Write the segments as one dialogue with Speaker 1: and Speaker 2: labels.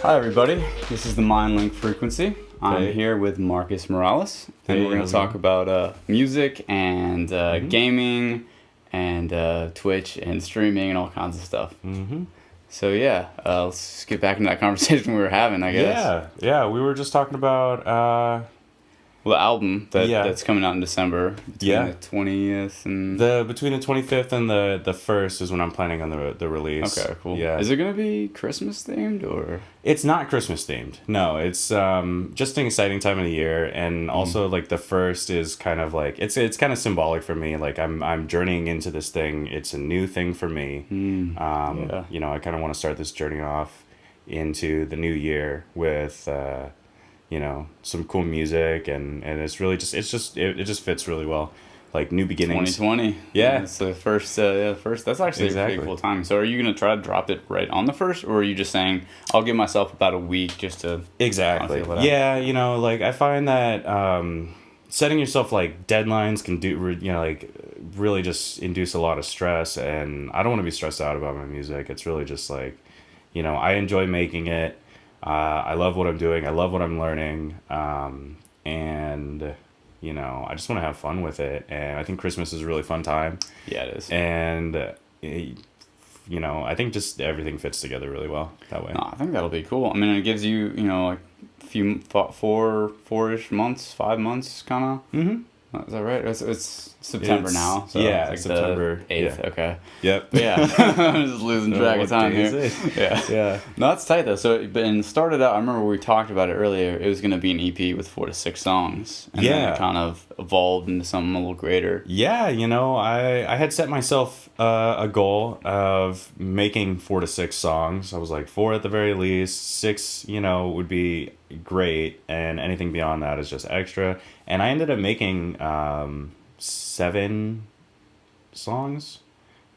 Speaker 1: Hi, everybody. This is the MindLink Frequency. I'm
Speaker 2: Hey.
Speaker 1: here with Marcus Morales, and
Speaker 2: Hey,
Speaker 1: we're going
Speaker 2: how's
Speaker 1: to
Speaker 2: it
Speaker 1: talk about music and gaming and Twitch and streaming and all kinds of stuff.
Speaker 2: Mm-hmm.
Speaker 1: So, yeah, let's get back into that conversation we were having, I guess.
Speaker 2: Yeah. We were just talking about
Speaker 1: Well, the album
Speaker 2: Yeah.
Speaker 1: that's coming out in December between
Speaker 2: Yeah.
Speaker 1: the 20th and...
Speaker 2: the between the 25th and the 1st is when I'm planning on the release.
Speaker 1: Okay, cool.
Speaker 2: Yeah.
Speaker 1: Is it going to be Christmas themed or...
Speaker 2: It's not Christmas themed. No, it's just an exciting time of the year, and also like the 1st is kind of like it's kind of symbolic for me. Like I'm journeying into this thing. It's a new thing for me.
Speaker 1: Yeah.
Speaker 2: You know, I kind of want to start this journey off into the new year with you know, some cool music, and it's really just it just fits really well, like new beginnings.
Speaker 1: 2020.
Speaker 2: Yeah.
Speaker 1: It's the first, first. That's actually
Speaker 2: Exactly.
Speaker 1: pretty cool time. So are you going to try to drop it right on the first, or are you just saying, I'll give myself about a week just to...
Speaker 2: Exactly.
Speaker 1: I feel that.
Speaker 2: Yeah, you know, like I find that setting yourself like deadlines can you know, like really just induce a lot of stress, and I don't want to be stressed out about my music. It's really just like, you know, I enjoy making it. I love what I'm doing. I love what I'm learning. And you know, I just want to have fun with it. And I think Christmas is a really fun time.
Speaker 1: Yeah, it is.
Speaker 2: And you know, I think just everything fits together really well that way.
Speaker 1: No, I think that'll be cool. I mean, it gives you, you know, like a few, four-ish months, 5 months, kind of.
Speaker 2: Mm-hmm.
Speaker 1: Is that right? It's September
Speaker 2: It's-
Speaker 1: now. So
Speaker 2: yeah,
Speaker 1: it's like
Speaker 2: September,
Speaker 1: the 8th.
Speaker 2: yeah.
Speaker 1: Okay.
Speaker 2: Yep.
Speaker 1: Yeah. I'm just losing track of
Speaker 2: What
Speaker 1: time
Speaker 2: day
Speaker 1: here.
Speaker 2: is it?
Speaker 1: Yeah.
Speaker 2: Yeah.
Speaker 1: No, that's tight though. So, but and started out. I remember we talked about it earlier. It was going to be an EP with 4 to 6 songs, and then
Speaker 2: Yeah.
Speaker 1: it kind of evolved into something a little greater.
Speaker 2: Yeah, you know, I had set myself a goal of making 4 to 6 songs. I was like 4 at the very least, 6, you know, would be great, and anything beyond that is just extra. And I ended up making 7 songs,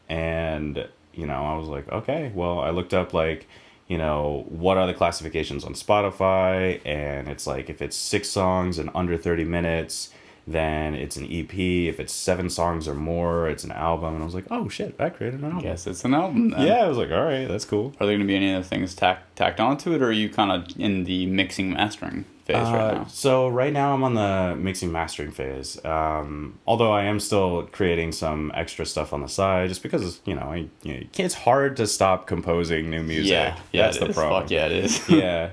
Speaker 2: and you know, I was like, okay, well, I looked up like, you know, what are the classifications on Spotify, and it's like if it's 6 songs and under 30 minutes, then it's an EP. If it's 7 songs or more, it's an album. And I was like, oh shit, I created an album.
Speaker 1: Yes, it's an album. Then.
Speaker 2: Yeah, I was like, all right, that's cool.
Speaker 1: Are there going to be any other things tacked onto it, or are you kind of in the mixing mastering phase right now?
Speaker 2: So right now I'm on the mixing mastering phase. Although I am still creating some extra stuff on the side, just because, you know, it's hard to stop composing new music.
Speaker 1: Yeah,
Speaker 2: That's
Speaker 1: it
Speaker 2: the
Speaker 1: is.
Speaker 2: problem.
Speaker 1: Fuck yeah, it is.
Speaker 2: Yeah.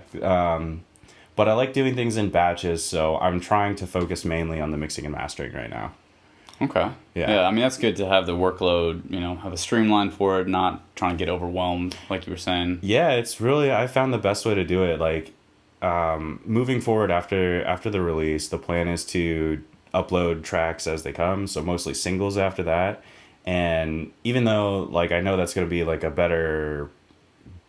Speaker 2: But I like doing things in batches, so I'm trying to focus mainly on the mixing and mastering right now.
Speaker 1: Okay.
Speaker 2: Yeah.
Speaker 1: I mean, that's good to have the workload, you know, have a streamline for it, not trying to get overwhelmed, like you were saying.
Speaker 2: Yeah, it's really, I found the best way to do it. Like, moving forward after the release, the plan is to upload tracks as they come, so mostly singles after that. And even though, like, I know that's going to be like a better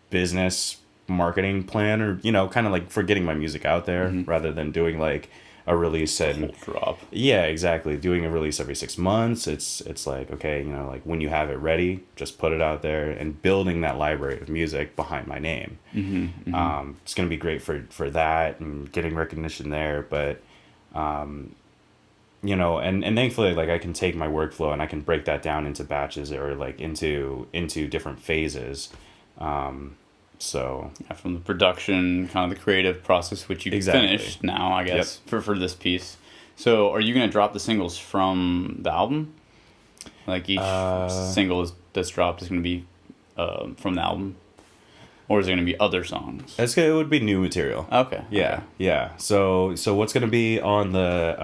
Speaker 2: business marketing plan, or, you know, kind of like for getting my music out there rather than doing like a release and
Speaker 1: Full drop.
Speaker 2: yeah, exactly, doing a release every 6 months. It's like, okay, you know, like when you have it ready, just put it out there, and building that library of music behind my name. It's gonna be great for that and getting recognition there. But you know, and thankfully, like, I can take my workflow and I can break that down into batches, or like into different phases. So
Speaker 1: Yeah, from the production, kind of the creative process, which you
Speaker 2: Exactly.
Speaker 1: finished now, I guess, for this piece. So are you going to drop the singles from the album? Like each single that's dropped is going to be from the album? Or is there going to be other songs?
Speaker 2: it would be new material.
Speaker 1: Okay.
Speaker 2: Yeah,
Speaker 1: okay.
Speaker 2: yeah. So what's gonna be on the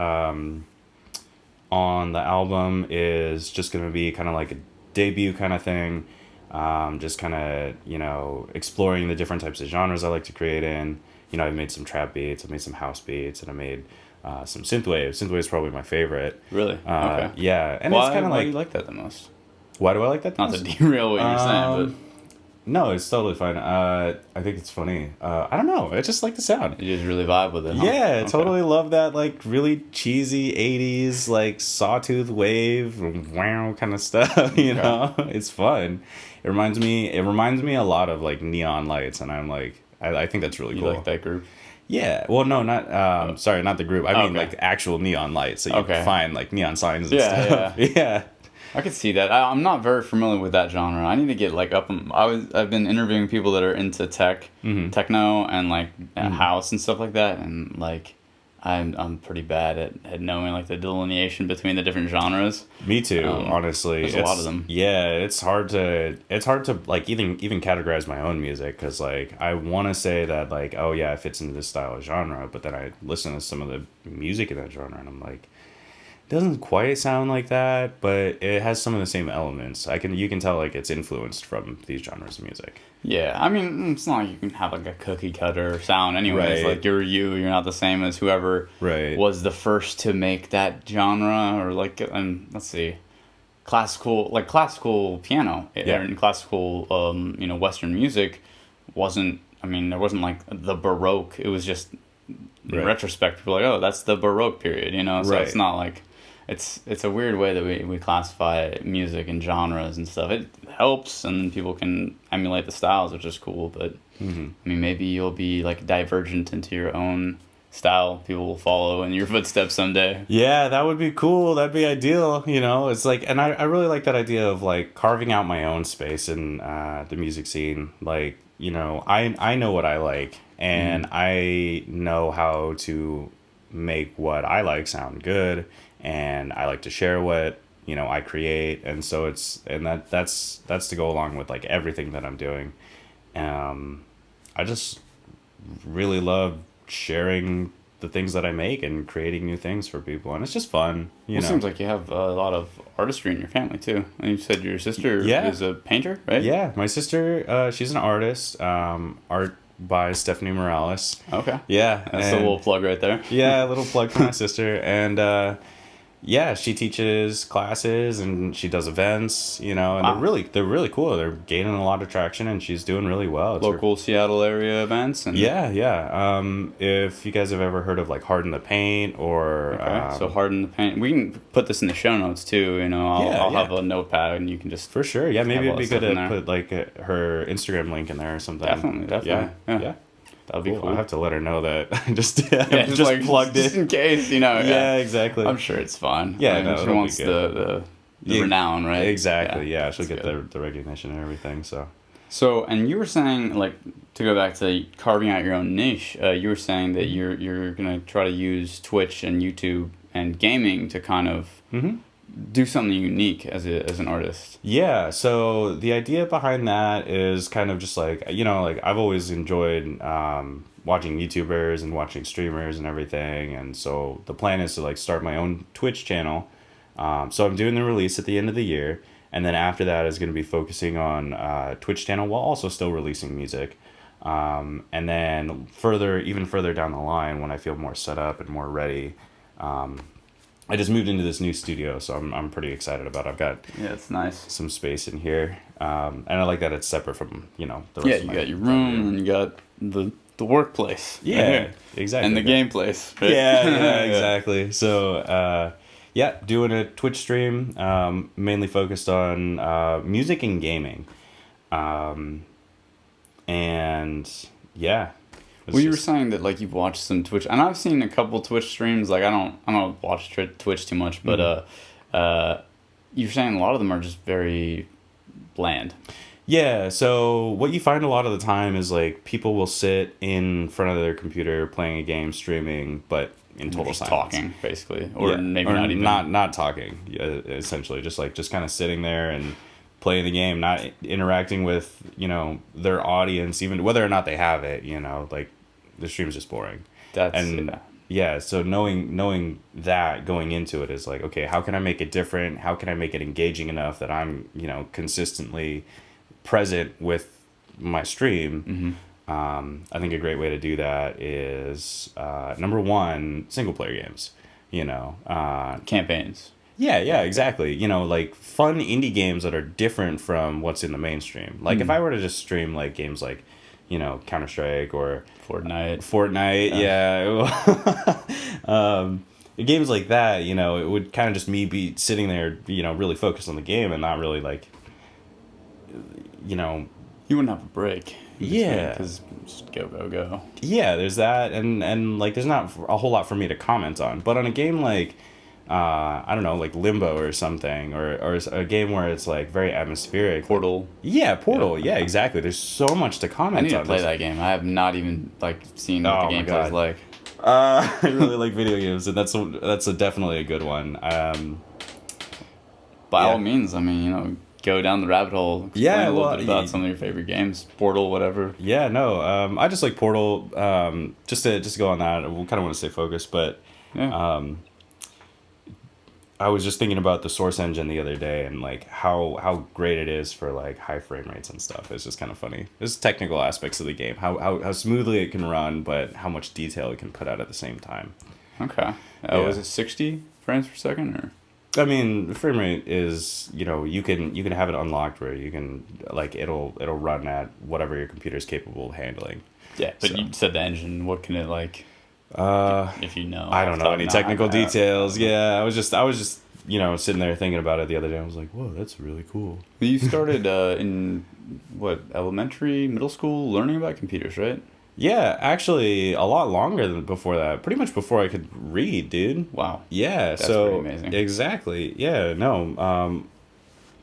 Speaker 2: album is just gonna be kind of like a debut kind of thing. Just kind of, you know, exploring the different types of genres I like to create in. You know, I've made some trap beats, I've made some house beats, and I made some synthwave. Synthwave is probably my favorite.
Speaker 1: Really? Okay.
Speaker 2: Yeah, and
Speaker 1: Why,
Speaker 2: it's kind of
Speaker 1: why
Speaker 2: like,
Speaker 1: do you like that the most?
Speaker 2: why do I like that?
Speaker 1: Not to
Speaker 2: most?
Speaker 1: derail what you're saying,
Speaker 2: No, it's totally fine. I think it's funny. I don't know. I just like the sound.
Speaker 1: but you just really vibe with it, huh?
Speaker 2: Yeah,
Speaker 1: Okay.
Speaker 2: totally love that, like, really cheesy 80s, like, sawtooth wave, wow kind of stuff, you know? It's fun. It reminds me a lot of, like, Neon Lights, and I'm like, I think that's really
Speaker 1: You
Speaker 2: cool.
Speaker 1: like that group?
Speaker 2: Yeah, well, no, not, sorry, not the group. I mean,
Speaker 1: Okay.
Speaker 2: like, actual neon lights, so you
Speaker 1: Okay.
Speaker 2: can find, like, neon signs and
Speaker 1: Yeah,
Speaker 2: stuff. Yeah.
Speaker 1: I could see that. I'm not very familiar with that genre. I need to get like up. I've been interviewing people that are into techno, and like house and stuff like that, and like I'm pretty bad at knowing like the delineation between the different genres.
Speaker 2: Me too, honestly.
Speaker 1: There's a lot of them.
Speaker 2: Yeah, it's hard to like even categorize my own music, because like I want to say that like, oh yeah, it fits into this style of genre, but then I listen to some of the music in that genre and I'm like, it doesn't quite sound like that, but it has some of the same elements. You can tell like it's influenced from these genres of music.
Speaker 1: Yeah, I mean, it's not like you can have like a cookie cutter sound anyways.
Speaker 2: Right.
Speaker 1: Like you're not the same as whoever was the first to make that genre, or like, and let's see, classical piano and classical Western music wasn't, I mean, there wasn't like the Baroque. It was just in retrospect people are like, oh, that's the Baroque period, so it's not like it's a weird way that we classify music and genres and stuff. It helps, and people can emulate the styles, which is cool. But I mean, maybe you'll be like divergent into your own style. People will follow in your footsteps someday.
Speaker 2: Yeah, that would be cool. That'd be ideal. It's like, and I really like that idea of like carving out my own space in the music scene. Like, I know what I like, and I know how to make what I like sound good, and I like to share what I create, and so that's to go along with like everything that I'm doing. I just really love sharing the things that I make and creating new things for people, and it's just fun.
Speaker 1: It seems like you have a lot of artistry in your family too. And you said your sister is a painter, right?
Speaker 2: Yeah, my sister, she's an artist. Art by Stephanie Morales.
Speaker 1: Okay.
Speaker 2: Yeah,
Speaker 1: that's a little plug right there.
Speaker 2: Yeah, a little plug for my sister, and yeah, she teaches classes and she does events, and they're really cool. They're gaining a lot of traction, and she's doing really well. It's
Speaker 1: local Seattle area events. And
Speaker 2: yeah. If you guys have ever heard of like Harden the Paint or
Speaker 1: so Harden the Paint, we can put this in the show notes too. I'll have a notepad and you can just
Speaker 2: for sure. Yeah, maybe it'd be good to put like her Instagram link in there or something.
Speaker 1: Definitely.
Speaker 2: Yeah.
Speaker 1: That'll be cool.
Speaker 2: I'll have to let her know that. just
Speaker 1: like,
Speaker 2: plugged
Speaker 1: just in case,
Speaker 2: Yeah, exactly.
Speaker 1: I'm sure it's fun.
Speaker 2: Yeah,
Speaker 1: she wants the renown, right?
Speaker 2: Exactly. Yeah, she'll get the recognition and everything.
Speaker 1: So, and you were saying, like, to go back to carving out your own niche, you were saying that you're gonna try to use Twitch and YouTube and gaming to kind of do something unique as an artist.
Speaker 2: Yeah, so the idea behind that is kind of just like, like I've always enjoyed watching YouTubers and watching streamers and everything, and so the plan is to like start my own Twitch channel. So I'm doing the release at the end of the year, and then after that is going to be focusing on Twitch channel while also still releasing music. And then even further down the line, when I feel more set up and more ready, I just moved into this new studio, so I'm pretty excited about it. I've got
Speaker 1: it's nice,
Speaker 2: some space in here, and I like that it's separate from the rest of my
Speaker 1: you got your room and you got the workplace,
Speaker 2: exactly,
Speaker 1: and the game place, right?
Speaker 2: yeah, exactly. So doing a Twitch stream, mainly focused on music and gaming, and yeah.
Speaker 1: Well, you were saying that like you've watched some Twitch, and I've seen a couple Twitch streams. Like I don't watch Twitch too much, but you're saying a lot of them are just very bland.
Speaker 2: Yeah, so what you find a lot of the time is like people will sit in front of their computer playing a game, streaming, but in total silence,
Speaker 1: talking basically, or maybe not even
Speaker 2: not talking. Essentially, just kind of sitting there and playing the game, not interacting with their audience, even whether or not they have it. Like the stream's just boring. So knowing that going into it is like, okay, how can I make it different? How can I make it engaging enough that I'm consistently present with my stream? I think a great way to do that is number one, single player games.
Speaker 1: Campaigns.
Speaker 2: Yeah, exactly. Like fun indie games that are different from what's in the mainstream. Like if I were to just stream like games like, Counter-Strike or Fortnite, games like that, it would kind of just me be sitting there, really focused on the game and not really like,
Speaker 1: you wouldn't have a break.
Speaker 2: Yeah,
Speaker 1: because just go.
Speaker 2: Yeah, there's that, and like there's not a whole lot for me to comment on. But on a game like I don't know, like Limbo or something, or a game where it's like very atmospheric.
Speaker 1: Portal.
Speaker 2: Yeah, Portal. Yeah, exactly. There's so much to
Speaker 1: I
Speaker 2: comment
Speaker 1: need to
Speaker 2: on
Speaker 1: play
Speaker 2: this.
Speaker 1: that game. I have not even like seen what
Speaker 2: Oh
Speaker 1: the
Speaker 2: my
Speaker 1: gameplay is
Speaker 2: God.
Speaker 1: like.
Speaker 2: I really like video games, and that's definitely a good one.
Speaker 1: By
Speaker 2: Yeah.
Speaker 1: all means, I mean, you know, go down the rabbit hole. Explain
Speaker 2: Yeah,
Speaker 1: a little
Speaker 2: well,
Speaker 1: bit about some of your favorite games, Portal, whatever.
Speaker 2: Yeah, no. I just like Portal. Just to go on that, we kind of want to stay focused, but
Speaker 1: Yeah.
Speaker 2: I was just thinking about the Source engine the other day and like how great it is for like high frame rates and stuff. It's just kind of funny. There's technical aspects of the game, how smoothly it can run, but how much detail it can put out at the same time.
Speaker 1: Okay.
Speaker 2: Yeah.
Speaker 1: Was it 60 frames per second or?
Speaker 2: I mean, the frame rate is, you can have it unlocked where you can like it'll run at whatever your computer is capable of handling.
Speaker 1: Yeah, but
Speaker 2: So.
Speaker 1: you said the engine. What can it like? If you know,
Speaker 2: I don't know any technical details.
Speaker 1: Yeah.
Speaker 2: Yeah, I was just sitting there thinking about it the other day. I was like, whoa, that's really cool.
Speaker 1: You started in what, elementary, middle school, learning about computers, right?
Speaker 2: Yeah, actually, a lot longer than before that. Pretty much before I could read, dude.
Speaker 1: Wow.
Speaker 2: Yeah,
Speaker 1: That's
Speaker 2: so
Speaker 1: pretty amazing.
Speaker 2: exactly. Yeah, no.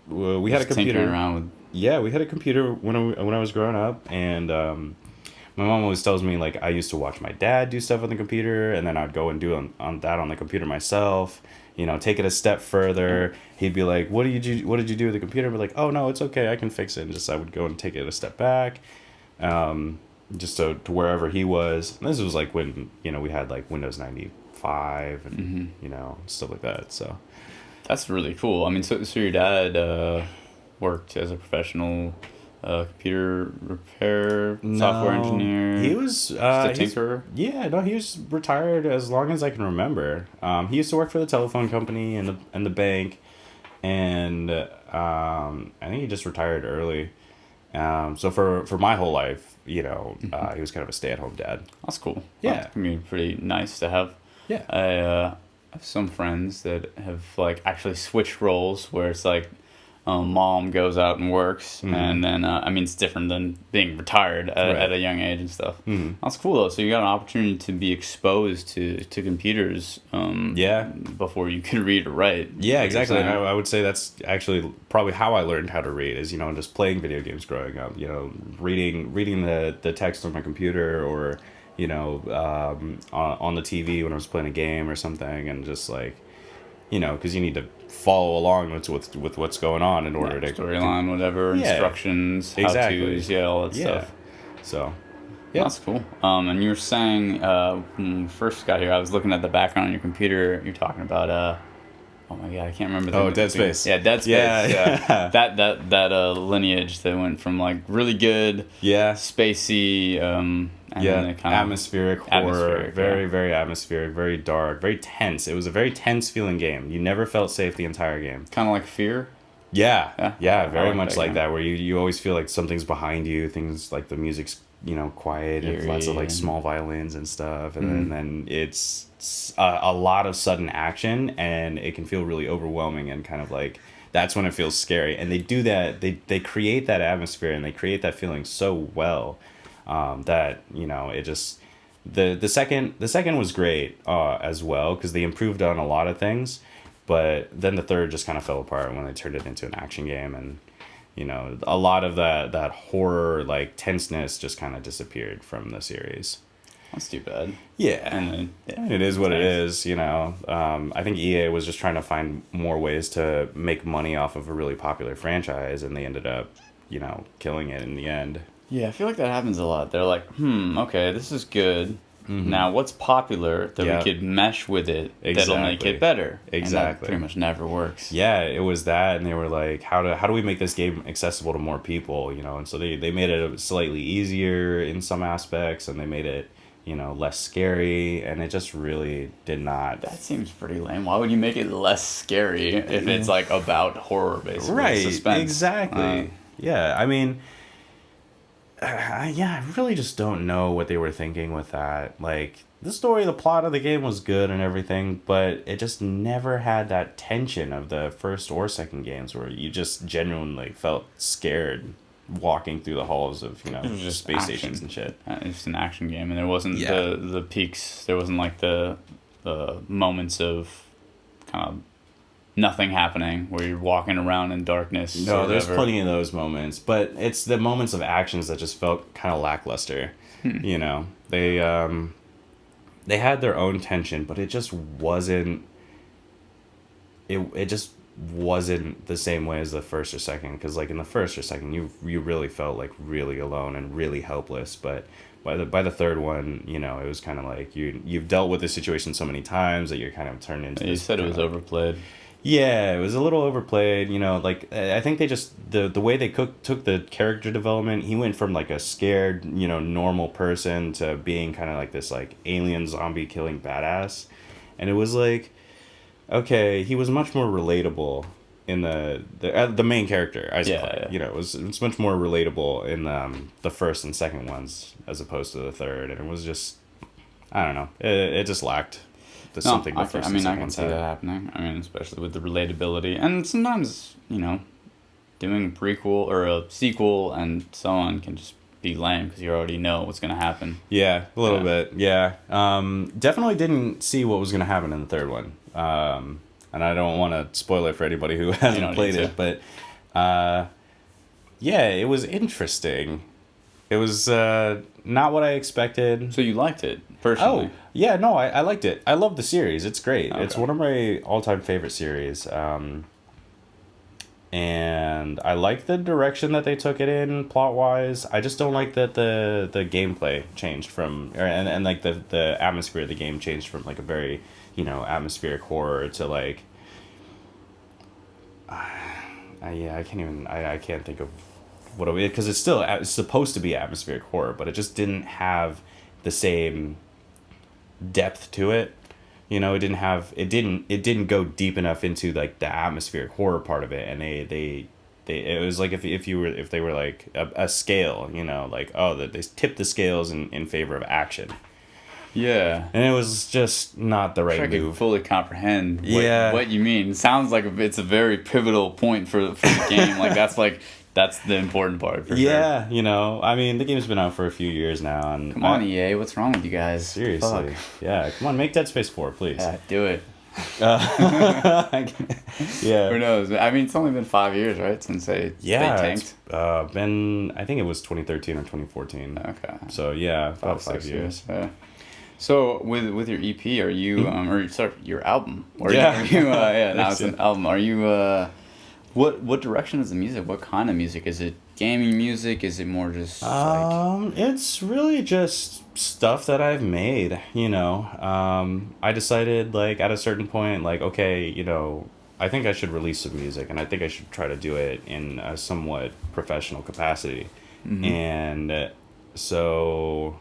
Speaker 2: We had a
Speaker 1: Just tinkering
Speaker 2: computer.
Speaker 1: around with.
Speaker 2: Yeah, we had a computer when I was growing up, and my mom always tells me like I used to watch my dad do stuff on the computer, and then I'd go and do on the computer myself. Take it a step further. He'd be like, "What did you do with the computer?" I'd be like, "Oh no, it's okay, I can fix it." And just I would go and take it a step back, just to wherever he was. And this was like when we had like Windows 95 and stuff like that. So
Speaker 1: That's really cool. I mean, so your dad worked as a professional computer repair software engineer.
Speaker 2: He was
Speaker 1: Just a
Speaker 2: he's-
Speaker 1: tinkerer.
Speaker 2: Yeah, no, he was retired as long as I can remember. He used to work for the telephone company and the bank, and I think he just retired early. So for my whole life, he was kind of a stay-at-home dad.
Speaker 1: That's cool.
Speaker 2: Yeah.
Speaker 1: That's gonna be pretty nice to have.
Speaker 2: Yeah.
Speaker 1: I have some friends that have like actually switched roles where it's like mom goes out and works, and then I mean it's different than being retired at a young age and stuff. That's cool though. So you got an opportunity to be exposed to computers.
Speaker 2: Yeah.
Speaker 1: Before you could read or write.
Speaker 2: Yeah,
Speaker 1: Like
Speaker 2: exactly.
Speaker 1: you're
Speaker 2: And
Speaker 1: saying.
Speaker 2: I would say that's actually probably how I learned how to read is, just playing video games growing up, reading the text on my computer or, on the TV when I was playing a game or something, and just like, because you need to follow along with what's going on in order to
Speaker 1: Storyline, whatever,
Speaker 2: Yeah.
Speaker 1: instructions,
Speaker 2: Exactly.
Speaker 1: how-tos, yeah, all that
Speaker 2: Yeah.
Speaker 1: stuff.
Speaker 2: So, yeah.
Speaker 1: That's cool. And you were saying when we first got here, I was looking at the background on your computer. You're talking about oh my god, I can't remember.
Speaker 2: Dead Space.
Speaker 1: Yeah, Dead Space.
Speaker 2: Yeah, yeah.
Speaker 1: That lineage that went from like really good,
Speaker 2: Yeah.
Speaker 1: spacey, and then it kind of
Speaker 2: Atmospheric horror,
Speaker 1: Atmospheric,
Speaker 2: very,
Speaker 1: yeah.
Speaker 2: very atmospheric, very dark, very tense. It was a very tense feeling game. You never felt safe the entire game.
Speaker 1: kind of like Fear.
Speaker 2: Yeah,
Speaker 1: I
Speaker 2: very
Speaker 1: like
Speaker 2: much
Speaker 1: that
Speaker 2: like
Speaker 1: game.
Speaker 2: that, where you always feel like something's behind you. Things like the music's quiet, and lots of like
Speaker 1: Eerie
Speaker 2: small violins and stuff, and
Speaker 1: Mm-hmm.
Speaker 2: then it's a lot of sudden action, and it can feel really overwhelming and kind of like that's when it feels scary. And they do that. They create that atmosphere and they create that feeling so well that it just. The second was great as well because they improved on a lot of things, but then the third just kind of fell apart when they turned it into an action game, and a lot of that horror like tenseness just kind of disappeared from the series.
Speaker 1: That's too bad.
Speaker 2: Yeah,
Speaker 1: And then
Speaker 2: and it is what it
Speaker 1: Thanks.
Speaker 2: is. I think EA was just trying to find more ways to make money off of a really popular franchise, and they ended up killing it in the end.
Speaker 1: Yeah, I feel like that happens a lot. They're like, okay, this is good. Now, what's popular that
Speaker 2: Yeah.
Speaker 1: we could mesh with it that'll make
Speaker 2: Exactly.
Speaker 1: it better? And
Speaker 2: Exactly.
Speaker 1: that pretty much never works.
Speaker 2: Yeah, it was that, and they were like, how do we make this game accessible to more people, and so they made it slightly easier in some aspects, and they made it, less scary, and it just really did not.
Speaker 1: That seems pretty lame. Why would you make it less scary if it's like about horror, basically?
Speaker 2: Right,
Speaker 1: Suspense.
Speaker 2: exactly. Yeah, I mean, I really just don't know what they were thinking with that. Like, the story, the plot of the game was good and everything, but it just never had that tension of the first or second games where you just genuinely felt scared walking through the halls of,
Speaker 1: It was just
Speaker 2: space
Speaker 1: action.
Speaker 2: stations and shit.
Speaker 1: It's an action game, and there wasn't
Speaker 2: Yeah.
Speaker 1: the peaks. There wasn't like the moments of kind of nothing happening, where you're walking around in darkness.
Speaker 2: No, there's plenty of those moments, but it's the moments of actions that just felt kind of lackluster. You know, they had their own tension, but it just wasn't. It just wasn't the same way as the first or second, because like in the first or second, you really felt like really alone and really helpless, but by the third one, you know, it was kind of like you've dealt with this situation so many times that you're kind of turned into.
Speaker 1: You said it was overplayed.
Speaker 2: Yeah, it was a little overplayed, you know, like, I think they just, the way they took the character development, he went from, like, a scared, you know, normal person to being kind of like this, like, alien zombie killing badass, and it was like, okay, he was much more relatable in the main character, Isaac Clarke,
Speaker 1: Yeah.
Speaker 2: you know, it's much more relatable in the first and second ones, as opposed to the third, and it was just, I don't know, it just lacked. Something
Speaker 1: I can see that happening. I mean, especially with the relatability, and sometimes, you know, doing a prequel or a sequel and so on can just be lame because you already know what's gonna happen.
Speaker 2: Yeah, a little bit. Yeah, definitely didn't see what was gonna happen in the third one, and I don't want to spoil it for anybody who hasn't played it, but yeah, it was interesting. It was not what I expected.
Speaker 1: So you liked it, personally?
Speaker 2: Oh, yeah, no, I liked it. I love the series. It's great.
Speaker 1: Okay.
Speaker 2: It's one of my all-time favorite series. And I like the direction that they took it in, plot-wise. I just don't like that the gameplay changed from... And like, the atmosphere of the game changed from, like, a very, you know, atmospheric horror to, like... I can't think of what it is, because it's supposed to be atmospheric horror, but it just didn't have the same depth to it. You know, it didn't go deep enough into like the atmospheric horror part of it, and they it was like if they were like a scale, you know, like, oh, they tipped the scales in favor of action.
Speaker 1: Yeah.
Speaker 2: And it was just not the right move.
Speaker 1: I can fully comprehend what you mean. It sounds like it's a very pivotal point for the game. That's the important part, for sure.
Speaker 2: Yeah, you know, I mean, the game's been out for a few years now, and...
Speaker 1: Come on, EA, what's wrong with you guys?
Speaker 2: Seriously.
Speaker 1: Fuck.
Speaker 2: Yeah, come on, make Dead Space 4, please.
Speaker 1: Yeah, do it.
Speaker 2: Yeah.
Speaker 1: Who knows? I mean, it's only been 5 years, right, since they tanked?
Speaker 2: It's been, I think it was 2013 or 2014.
Speaker 1: Okay.
Speaker 2: So, yeah, about 5 years.
Speaker 1: Yeah. So, with your EP, are you, your album? Are
Speaker 2: Yeah.
Speaker 1: you, now it's an album. Are you, what direction is the music? What kind of music? Is it gaming music? Is it more just
Speaker 2: it's really just stuff that I've made, you know. I decided, like, at a certain point, like, okay, you know, I think I should release some music, and I think I should try to do it in a somewhat professional capacity.
Speaker 1: Mm-hmm.
Speaker 2: And so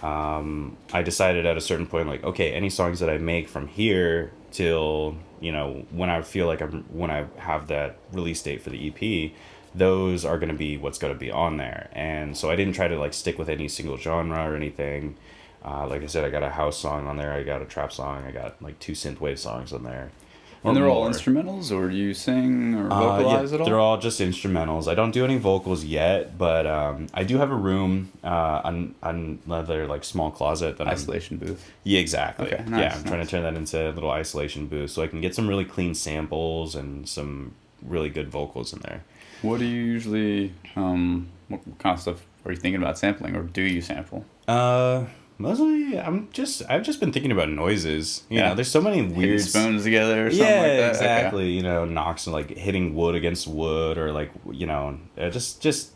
Speaker 2: I decided at a certain point, like, okay, any songs that I make from here till, you know, when I feel like when I have that release date for the EP, those are going to be what's going to be on there. And so I didn't try to, like, stick with any single genre or anything. Like I said, I got a house song on there, I got a trap song, I got like 2 synthwave songs on there.
Speaker 1: And they're all instrumentals, or do you sing or vocalize at all?
Speaker 2: They're all just instrumentals. I don't do any vocals yet, but I do have a room, another like small closet that
Speaker 1: isolation booth.
Speaker 2: Yeah, exactly.
Speaker 1: Okay, nice,
Speaker 2: yeah, I'm trying to turn that into a little isolation booth so I can get some really clean samples and some really good vocals in there.
Speaker 1: What do you usually, what kind of stuff are you thinking about sampling, or do you sample?
Speaker 2: Mostly, I've just been thinking about noises. You know, there's so many weird
Speaker 1: spoons together or something like that.
Speaker 2: Yeah, exactly. Okay. You know, knocks, like hitting wood against wood, or like, you know, just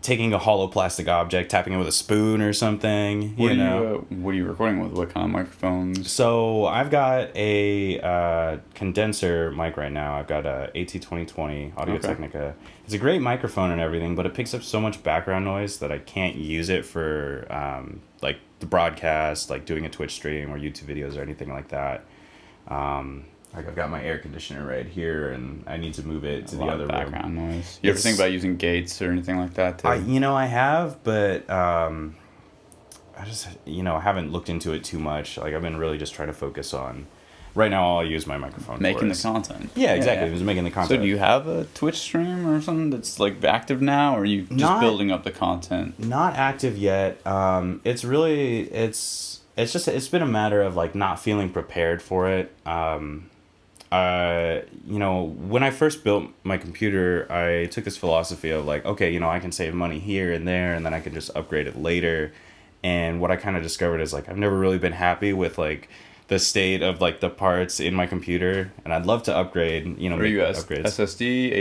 Speaker 2: taking a hollow plastic object, tapping it with a spoon or something.
Speaker 1: What are you recording with? What kind of microphones?
Speaker 2: So I've got a condenser mic right now. I've got a AT2020 Audio-Technica. It's a great microphone and everything, but it picks up so much background noise that I can't use it for like the broadcast, like doing a Twitch stream or YouTube videos or anything like that. Like, I've got my air conditioner right here, and I need to move it to the other room.
Speaker 1: Background noise. You ever think about using gates or anything like that too?
Speaker 2: I have, but I just, I haven't looked into it too much. Like, I've been really just trying to focus on. Right now, I'll use my microphone.
Speaker 1: Making the content.
Speaker 2: Yeah, exactly. Yeah. Just making the content.
Speaker 1: So, do you have a Twitch stream or something that's like active now, or are you just building up the content?
Speaker 2: Not active yet. It's it's been a matter of like not feeling prepared for it. When I first built my computer, I took this philosophy of like, okay, I can save money here and there, and then I can just upgrade it later. And what I kind of discovered is like I've never really been happy with like the state of like the parts in my computer, and I'd love to upgrade.
Speaker 1: Are you
Speaker 2: upgrades.
Speaker 1: SSD,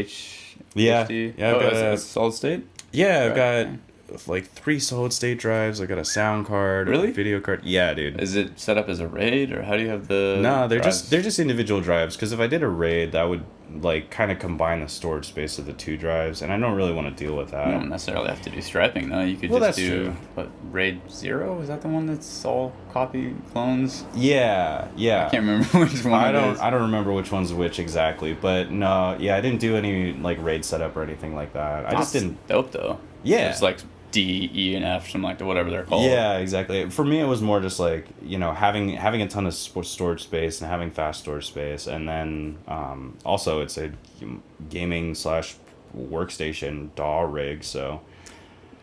Speaker 2: Yeah,
Speaker 1: HD?
Speaker 2: yeah.
Speaker 1: Oh, that's solid state.
Speaker 2: Yeah, I've got
Speaker 1: Okay.
Speaker 2: like 3 solid state drives. I got a sound card,
Speaker 1: Really?
Speaker 2: a video card. Yeah, dude.
Speaker 1: Is it set up as a RAID, or how do you have the?
Speaker 2: No,
Speaker 1: drives?
Speaker 2: they're just individual drives. Because if I did a RAID, that would like kind of combine the storage space of the 2 drives, and I don't really want to deal with that.
Speaker 1: You don't necessarily have to do striping though. You could
Speaker 2: Well,
Speaker 1: just
Speaker 2: that's
Speaker 1: do
Speaker 2: true.
Speaker 1: what, RAID 0? Is that the one that's all copy clones?
Speaker 2: Yeah, yeah.
Speaker 1: I can't remember which one.
Speaker 2: I
Speaker 1: it is.
Speaker 2: don't remember which one's which exactly, but no, yeah, I didn't do any like RAID setup or anything like that. I just
Speaker 1: That's
Speaker 2: didn't.
Speaker 1: dope though.
Speaker 2: Yeah.
Speaker 1: It's like D, E, and F, something like that, whatever they're called.
Speaker 2: Yeah, exactly. For me, it was more just like having a ton of storage space and having fast storage space, and then also it's a gaming / workstation DAW rig. So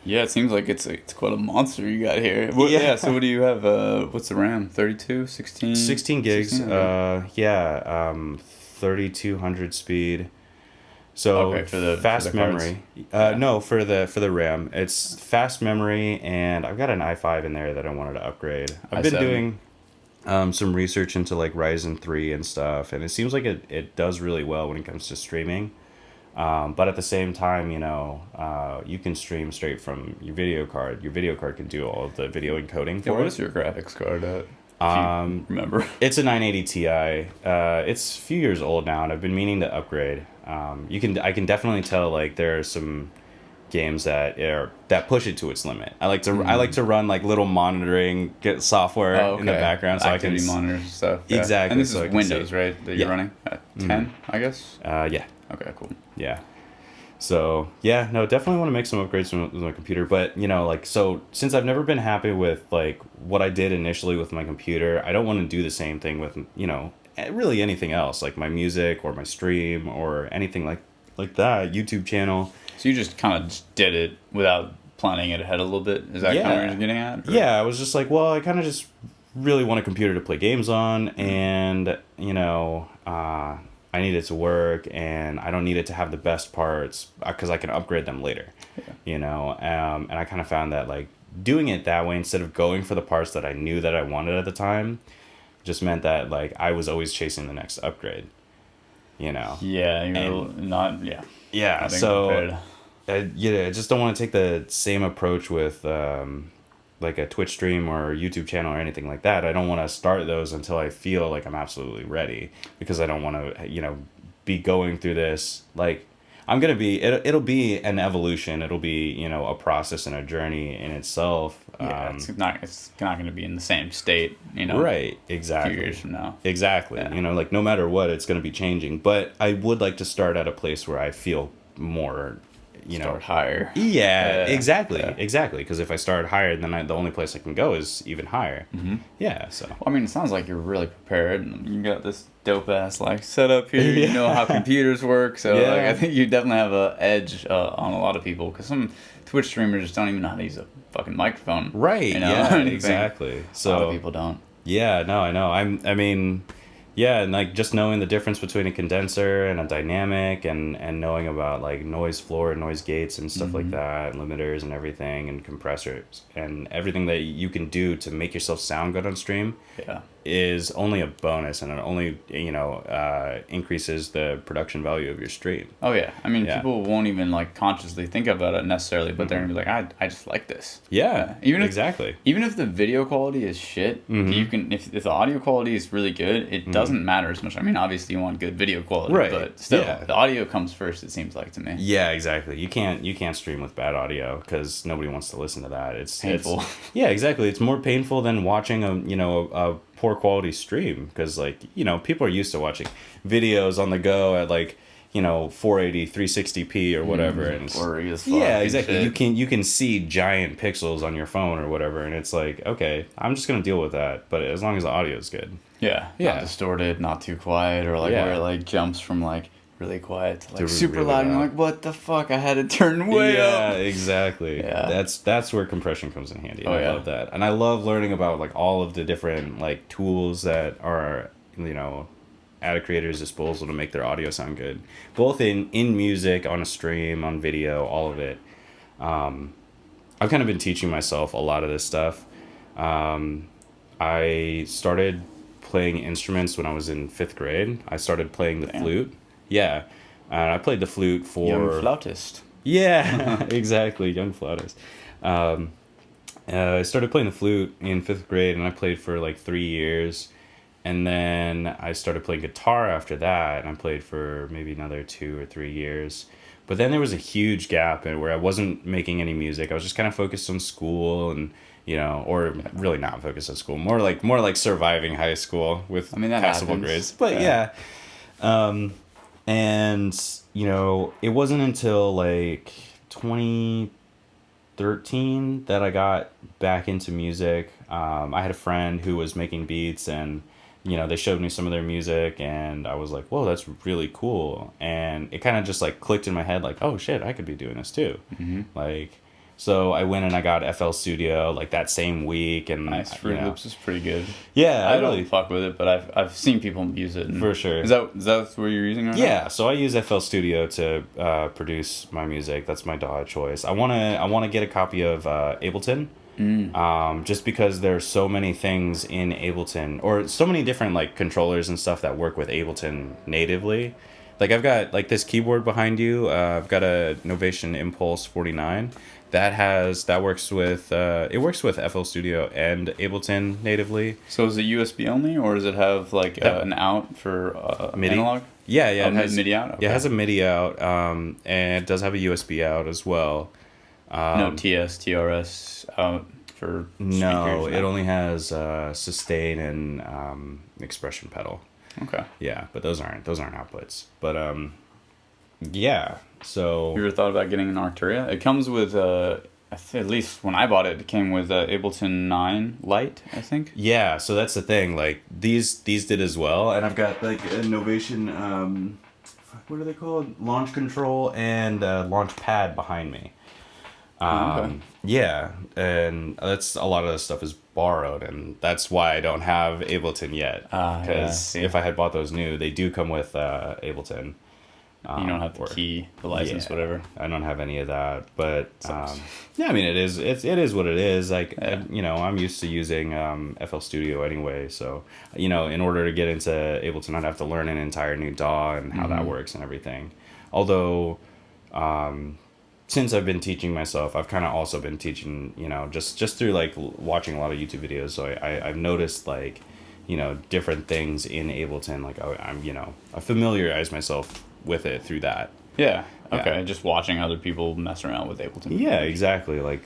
Speaker 1: Yeah, it seems like it's quite a monster you got here.
Speaker 2: Yeah.
Speaker 1: Yeah. So what do you have? What's the RAM? 32, 16?
Speaker 2: 16 gigs.
Speaker 1: 16, okay.
Speaker 2: 3200 speed. So
Speaker 1: Okay, for the
Speaker 2: fast
Speaker 1: cards.
Speaker 2: memory.
Speaker 1: Yeah.
Speaker 2: No, for the RAM. It's fast memory, and I've got an i5 in there that I wanted to upgrade. I've been
Speaker 1: i7.
Speaker 2: doing some research into like Ryzen 3 and stuff, and it seems like it does really well when it comes to streaming. But at the same time, you can stream straight from your video card. Your video card can do all of the video encoding
Speaker 1: Yeah,
Speaker 2: for
Speaker 1: what
Speaker 2: it.
Speaker 1: is your graphics card at? If you remember.
Speaker 2: It's a 980 Ti. It's a few years old now, and I've been meaning to upgrade. I can definitely tell like there are some games that push it to its limit. I like to run like little monitoring software in the background so
Speaker 1: Activity
Speaker 2: I can
Speaker 1: monitors and stuff. Yeah.
Speaker 2: Exactly,
Speaker 1: And this
Speaker 2: so I
Speaker 1: is
Speaker 2: can
Speaker 1: Windows,
Speaker 2: see.
Speaker 1: right? That you're
Speaker 2: Yeah.
Speaker 1: running at 10, I guess.
Speaker 2: Yeah.
Speaker 1: Okay, cool.
Speaker 2: Yeah. So yeah, no, definitely want to make some upgrades with my computer. But so since I've never been happy with like what I did initially with my computer, I don't want to do the same thing with really anything else, like my music or my stream or anything like that, YouTube channel.
Speaker 1: So you just kind of just did it without planning it ahead a little bit? Is that kind of what you're getting at? Or?
Speaker 2: Yeah, I was just like, well, I kind of just really want a computer to play games on, and I need it to work, and I don't need it to have the best parts because I can upgrade them later. Yeah. And I kind of found that like doing it that way instead of going for the parts that I knew that I wanted at the time just meant that like I was always chasing the next upgrade.
Speaker 1: Yeah, you're not. Yeah.
Speaker 2: Yeah.
Speaker 1: Not being
Speaker 2: So
Speaker 1: prepared.
Speaker 2: I just don't want to take the same approach with like a Twitch stream or YouTube channel or anything like that. I don't want to start those until I feel like I'm absolutely ready, because I don't want to, be going through this. Like I'm going to be, it'll be an evolution. It'll be, a process and a journey in itself.
Speaker 1: Yeah, it's not going to be in the same state,
Speaker 2: Right.
Speaker 1: a
Speaker 2: Exactly.
Speaker 1: few years from now.
Speaker 2: Exactly.
Speaker 1: Yeah.
Speaker 2: Like no matter what, it's going to be changing, but I would like to start at a place where I feel more,
Speaker 1: Start higher.
Speaker 2: Yeah, exactly.
Speaker 1: Yeah.
Speaker 2: Exactly. Because if I start higher, then the only place I can go is even higher.
Speaker 1: Mm-hmm.
Speaker 2: Yeah. So.
Speaker 1: Well, I mean, it sounds like you're really prepared, and you got this dope ass like setup here.
Speaker 2: Yeah.
Speaker 1: You know how computers work, so
Speaker 2: Yeah.
Speaker 1: like, I think you definitely have a edge on a lot of people, because some Twitch streamers just don't even know how to use a fucking microphone.
Speaker 2: Right. Yeah.
Speaker 1: anything.
Speaker 2: Exactly.
Speaker 1: A lot of
Speaker 2: So.
Speaker 1: people don't.
Speaker 2: Yeah. No, I know. I mean. Yeah, and like just knowing the difference between a condenser and a dynamic, and knowing about like noise floor, noise gates, and stuff like that, and limiters and everything, and compressors, and everything that you can do to make yourself sound good on stream
Speaker 1: Yeah.
Speaker 2: is only a bonus, and it only increases the production value of your stream.
Speaker 1: Oh yeah. I mean,
Speaker 2: Yeah.
Speaker 1: people won't even like consciously think about it necessarily, but they're gonna be like, I just like this.
Speaker 2: Yeah,
Speaker 1: Even if
Speaker 2: exactly.
Speaker 1: Even if the video quality is shit, you can if the audio quality is really good, it doesn't matter as much. I mean, obviously you want good video quality,
Speaker 2: Right.
Speaker 1: but still,
Speaker 2: Yeah.
Speaker 1: the audio comes first. It seems like to me.
Speaker 2: Yeah, exactly. You can't stream with bad audio because nobody wants to listen to that. It's
Speaker 1: Painful.
Speaker 2: Yeah, exactly. It's more painful than watching a poor quality stream, because like people are used to watching videos on the go at like 480 360p or whatever, and it's,
Speaker 1: Blurry as fuck
Speaker 2: yeah,
Speaker 1: and
Speaker 2: exactly.
Speaker 1: shit.
Speaker 2: You can see giant pixels on your phone or whatever, and it's like, okay, I'm just gonna deal with that. But as long as the audio is good.
Speaker 1: Yeah,
Speaker 2: Yeah.
Speaker 1: not distorted, not too quiet, or like
Speaker 2: Yeah.
Speaker 1: where it like jumps from like really quiet, like
Speaker 2: To
Speaker 1: super
Speaker 2: really
Speaker 1: loud, and you're
Speaker 2: loud.
Speaker 1: like, what the fuck? I had to turn way
Speaker 2: Yeah,
Speaker 1: up.
Speaker 2: exactly.
Speaker 1: Yeah.
Speaker 2: That's where compression comes in handy. And
Speaker 1: Oh,
Speaker 2: I
Speaker 1: yeah.
Speaker 2: love that. And I love learning about like all of the different like tools that are, at a creator's disposal to make their audio sound good. Both in music, on a stream, on video, all of it. I've kind of been teaching myself a lot of this stuff. I started playing instruments when I was in 5th grade. I started playing the
Speaker 1: Damn.
Speaker 2: flute. Yeah. And I played the flute for...
Speaker 1: Young flautist.
Speaker 2: Yeah, exactly. Young flautist. I started playing the flute in 5th grade, and I played for like 3 years. And then I started playing guitar after that, and I played for maybe another 2 or 3 years. But then there was a huge gap in where I wasn't making any music. I was just kind of focused on school and, or really not focused on school. More like surviving high school with
Speaker 1: I mean, that
Speaker 2: passable
Speaker 1: happens.
Speaker 2: grades. But
Speaker 1: Yeah.
Speaker 2: and, it wasn't until like 2013 that I got back into music. I had a friend who was making beats, and they showed me some of their music, and I was like, whoa, that's really cool. And it kind of just like clicked in my head, like, oh shit, I could be doing this too.
Speaker 1: Mm-hmm.
Speaker 2: Like, so I went and I got FL Studio like that same week, and
Speaker 1: Nice. Fruit Loops is pretty good.
Speaker 2: Yeah,
Speaker 1: I don't fuck with it, but I've seen people use it.
Speaker 2: For sure.
Speaker 1: Is that what you're using right now?
Speaker 2: Yeah, so I use FL Studio to produce my music. That's my DAW choice. I wanna get a copy of Ableton. Just because there's so many things in Ableton, or so many different like controllers and stuff that work with Ableton natively. Like I've got like this keyboard behind you. I've got a Novation Impulse 49 that works with FL Studio and Ableton natively.
Speaker 1: So is it USB only, or does it have like an out for
Speaker 2: MIDI?
Speaker 1: analog?
Speaker 2: Yeah,
Speaker 1: Oh,
Speaker 2: it has
Speaker 1: MIDI out. Okay.
Speaker 2: Yeah, it has a MIDI out, and it does have a USB out as well.
Speaker 1: No TS, TRS out for
Speaker 2: No,
Speaker 1: speakers,
Speaker 2: it only has sustain and expression pedal.
Speaker 1: Okay.
Speaker 2: Yeah, but those aren't outputs. But yeah. So
Speaker 1: You ever thought about getting an Arturia? It comes with at least when I bought it, it came with Ableton 9 Lite, I think.
Speaker 2: yeah, so that's the thing. Like these did as well, and I've got like a Novation. What are they called? Launch control and launch pad behind me.
Speaker 1: Okay.
Speaker 2: Yeah, and that's a lot of the stuff is borrowed, and that's why I don't have Ableton yet. Because
Speaker 1: yeah.
Speaker 2: if I had bought those new, they do come with Ableton.
Speaker 1: You don't have the key, the license,
Speaker 2: yeah,
Speaker 1: whatever.
Speaker 2: I don't have any of that, but
Speaker 1: Sucks.
Speaker 2: yeah, I mean it is what it is. Like
Speaker 1: Yeah.
Speaker 2: I'm used to using FL Studio anyway, so in order to get into Ableton, I'd have to learn an entire new DAW and how that works and everything. Although since I've been teaching myself, I've kind of also been teaching, just through like watching a lot of YouTube videos. So I've noticed like, different things in Ableton. Like I familiarize myself with it through that.
Speaker 1: Yeah. Okay.
Speaker 2: Yeah.
Speaker 1: Just watching other people mess around with Ableton.
Speaker 2: Yeah, exactly. Like,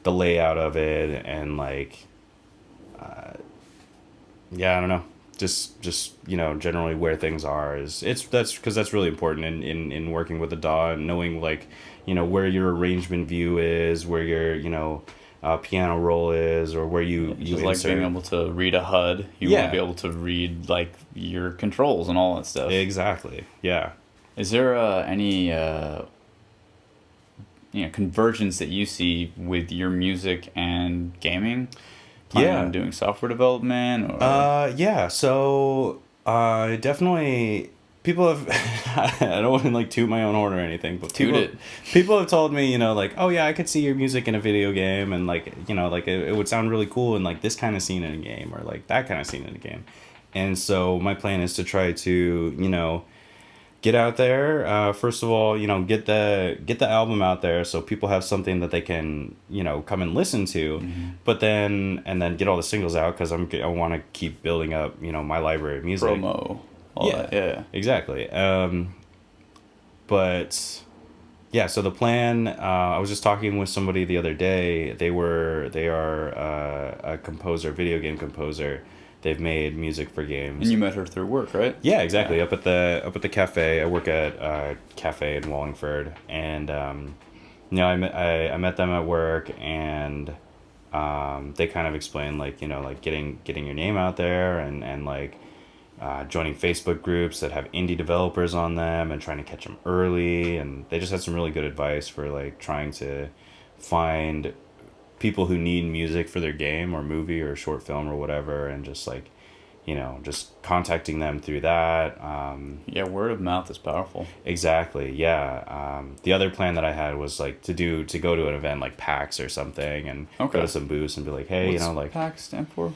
Speaker 2: the layout of it and like, yeah, I don't know. Just generally where things are that's really important in working with a DAW, and knowing like where your arrangement view is, where your piano roll is, or where you
Speaker 1: Just like being able to read a HUD, you want to be able to read like your controls and all that stuff.
Speaker 2: Exactly. Yeah.
Speaker 1: Is there any convergence that you see with your music and gaming? Planning on doing software development, or
Speaker 2: yeah. So definitely people have I don't want to like toot my own horn or anything, but people have told me, like, oh yeah, I could see your music in a video game, and like like it would sound really cool in like this kind of scene in a game, or like that kind of scene in a game. And so my plan is to try to get out there, first of all, get the album out there so people have something that they can come and listen to. But then get all the singles out, because I want to keep building up my library of music,
Speaker 1: promo, all that. Yeah,
Speaker 2: exactly. But yeah, so the plan, I was just talking with somebody the other day. They are a composer, video game composer. They've made music for games.
Speaker 1: And you met her through work, right?
Speaker 2: Yeah, exactly. Yeah. Up at the cafe. I work at a cafe in Wallingford, and I met them at work, and they kind of explained like like getting your name out there, and like joining Facebook groups that have indie developers on them and trying to catch them early. And they just had some really good advice for like trying to find people who need music for their game or movie or short film or whatever, and just like, you know, just contacting them through that.
Speaker 1: Yeah, word of mouth is powerful.
Speaker 2: Exactly. Yeah. The other plan that I had was like to go to an event like PAX or something and go to some booths and be like, hey,
Speaker 1: What's
Speaker 2: you know, like
Speaker 1: PAX stand for?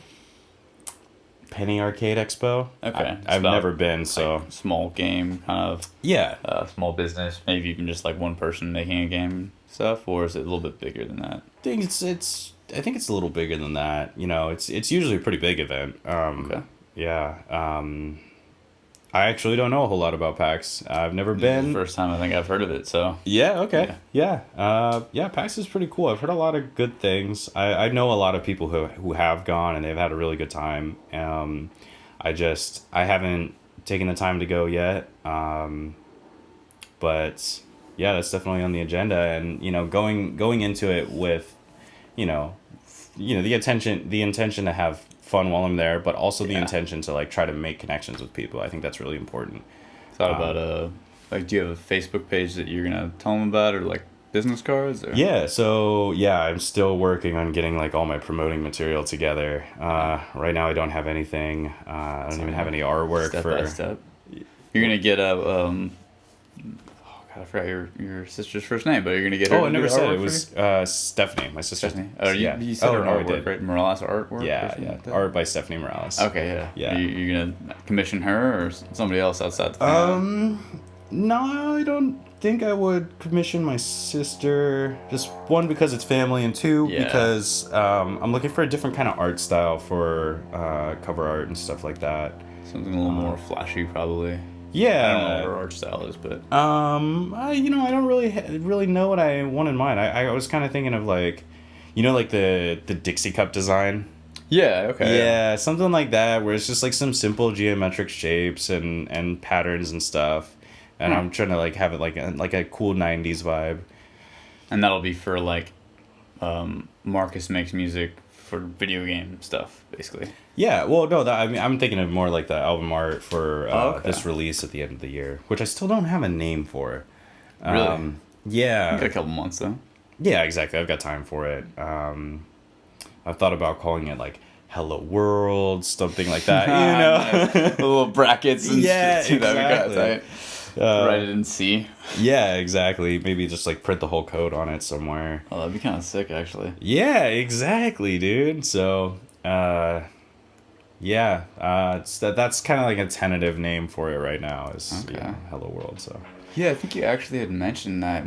Speaker 2: Penny Arcade Expo.
Speaker 1: Okay.
Speaker 2: I've never been, so
Speaker 1: like small game kind of
Speaker 2: yeah.
Speaker 1: small business. Maybe even just like one person making a game and stuff, or is it a little bit bigger than that?
Speaker 2: I think I think it's a little bigger than that. You know, it's usually a pretty big event.
Speaker 1: Okay.
Speaker 2: Yeah. I actually don't know a whole lot about PAX. I've never
Speaker 1: This is
Speaker 2: been.
Speaker 1: the first time I think I've heard of it, so.
Speaker 2: Yeah, okay. Yeah. PAX is pretty cool. I've heard a lot of good things. I know a lot of people who have gone and they've had a really good time. I haven't taken the time to go yet. But yeah, that's definitely on the agenda, and you know, going into it with, you know, the intention to have fun while I'm there, but also the intention to like try to make connections with people. I think that's really important.
Speaker 1: Thought about like, do you have a Facebook page that you're gonna tell them about, or like business cards? Or?
Speaker 2: Yeah, so yeah, I'm still working on getting like all my promoting material together. Right now I don't have anything. I don't even have any artwork
Speaker 1: Step
Speaker 2: for.
Speaker 1: by step. You're gonna get a oh God, I forgot your sister's first name, but you're gonna get her.
Speaker 2: Oh, I
Speaker 1: to
Speaker 2: never
Speaker 1: do
Speaker 2: said
Speaker 1: artwork
Speaker 2: it was Stephanie, my sister.
Speaker 1: Stephanie. Oh,
Speaker 2: yeah.
Speaker 1: you said her
Speaker 2: no, I
Speaker 1: artwork,
Speaker 2: did.
Speaker 1: right? Morales artwork.
Speaker 2: Yeah,
Speaker 1: or something
Speaker 2: yeah.
Speaker 1: like that?
Speaker 2: Art by Stephanie Morales.
Speaker 1: Okay, yeah.
Speaker 2: Yeah.
Speaker 1: You're gonna commission her or somebody else outside the family?
Speaker 2: No, I don't think I would commission my sister. Just one, because it's family, and two, because I'm looking for a different kind of art style for cover art and stuff like that.
Speaker 1: Something a little more flashy, probably.
Speaker 2: Yeah.
Speaker 1: I don't know what her art style is, but
Speaker 2: I don't really know what I want in mind. I was kind of thinking of like, you know, like the Dixie cup design.
Speaker 1: yeah, okay.
Speaker 2: Yeah, something like that, where it's just like some simple geometric shapes and patterns and stuff. And I'm trying to like have it like a cool 90s vibe.
Speaker 1: And that'll be for like Marcus makes music for video game stuff, basically.
Speaker 2: Yeah, well, no, I mean, I'm thinking of more like the album art for
Speaker 1: okay.
Speaker 2: this release at the end of the year, which I still don't have a name for.
Speaker 1: Really?
Speaker 2: Yeah.
Speaker 1: You got a couple months though.
Speaker 2: Yeah, exactly. I've got time for it. I've thought about calling it like Hello World, something like that. You know,
Speaker 1: The little brackets and
Speaker 2: yeah,
Speaker 1: shit.
Speaker 2: exactly.
Speaker 1: Write it in C.
Speaker 2: Yeah, exactly. Maybe just like print the whole code on it somewhere.
Speaker 1: Oh, that'd be kind of sick, actually.
Speaker 2: Yeah, exactly, dude. So, yeah, that's kind of like a tentative name for it right now. Is Hello World. So.
Speaker 1: Yeah, I think you actually had mentioned that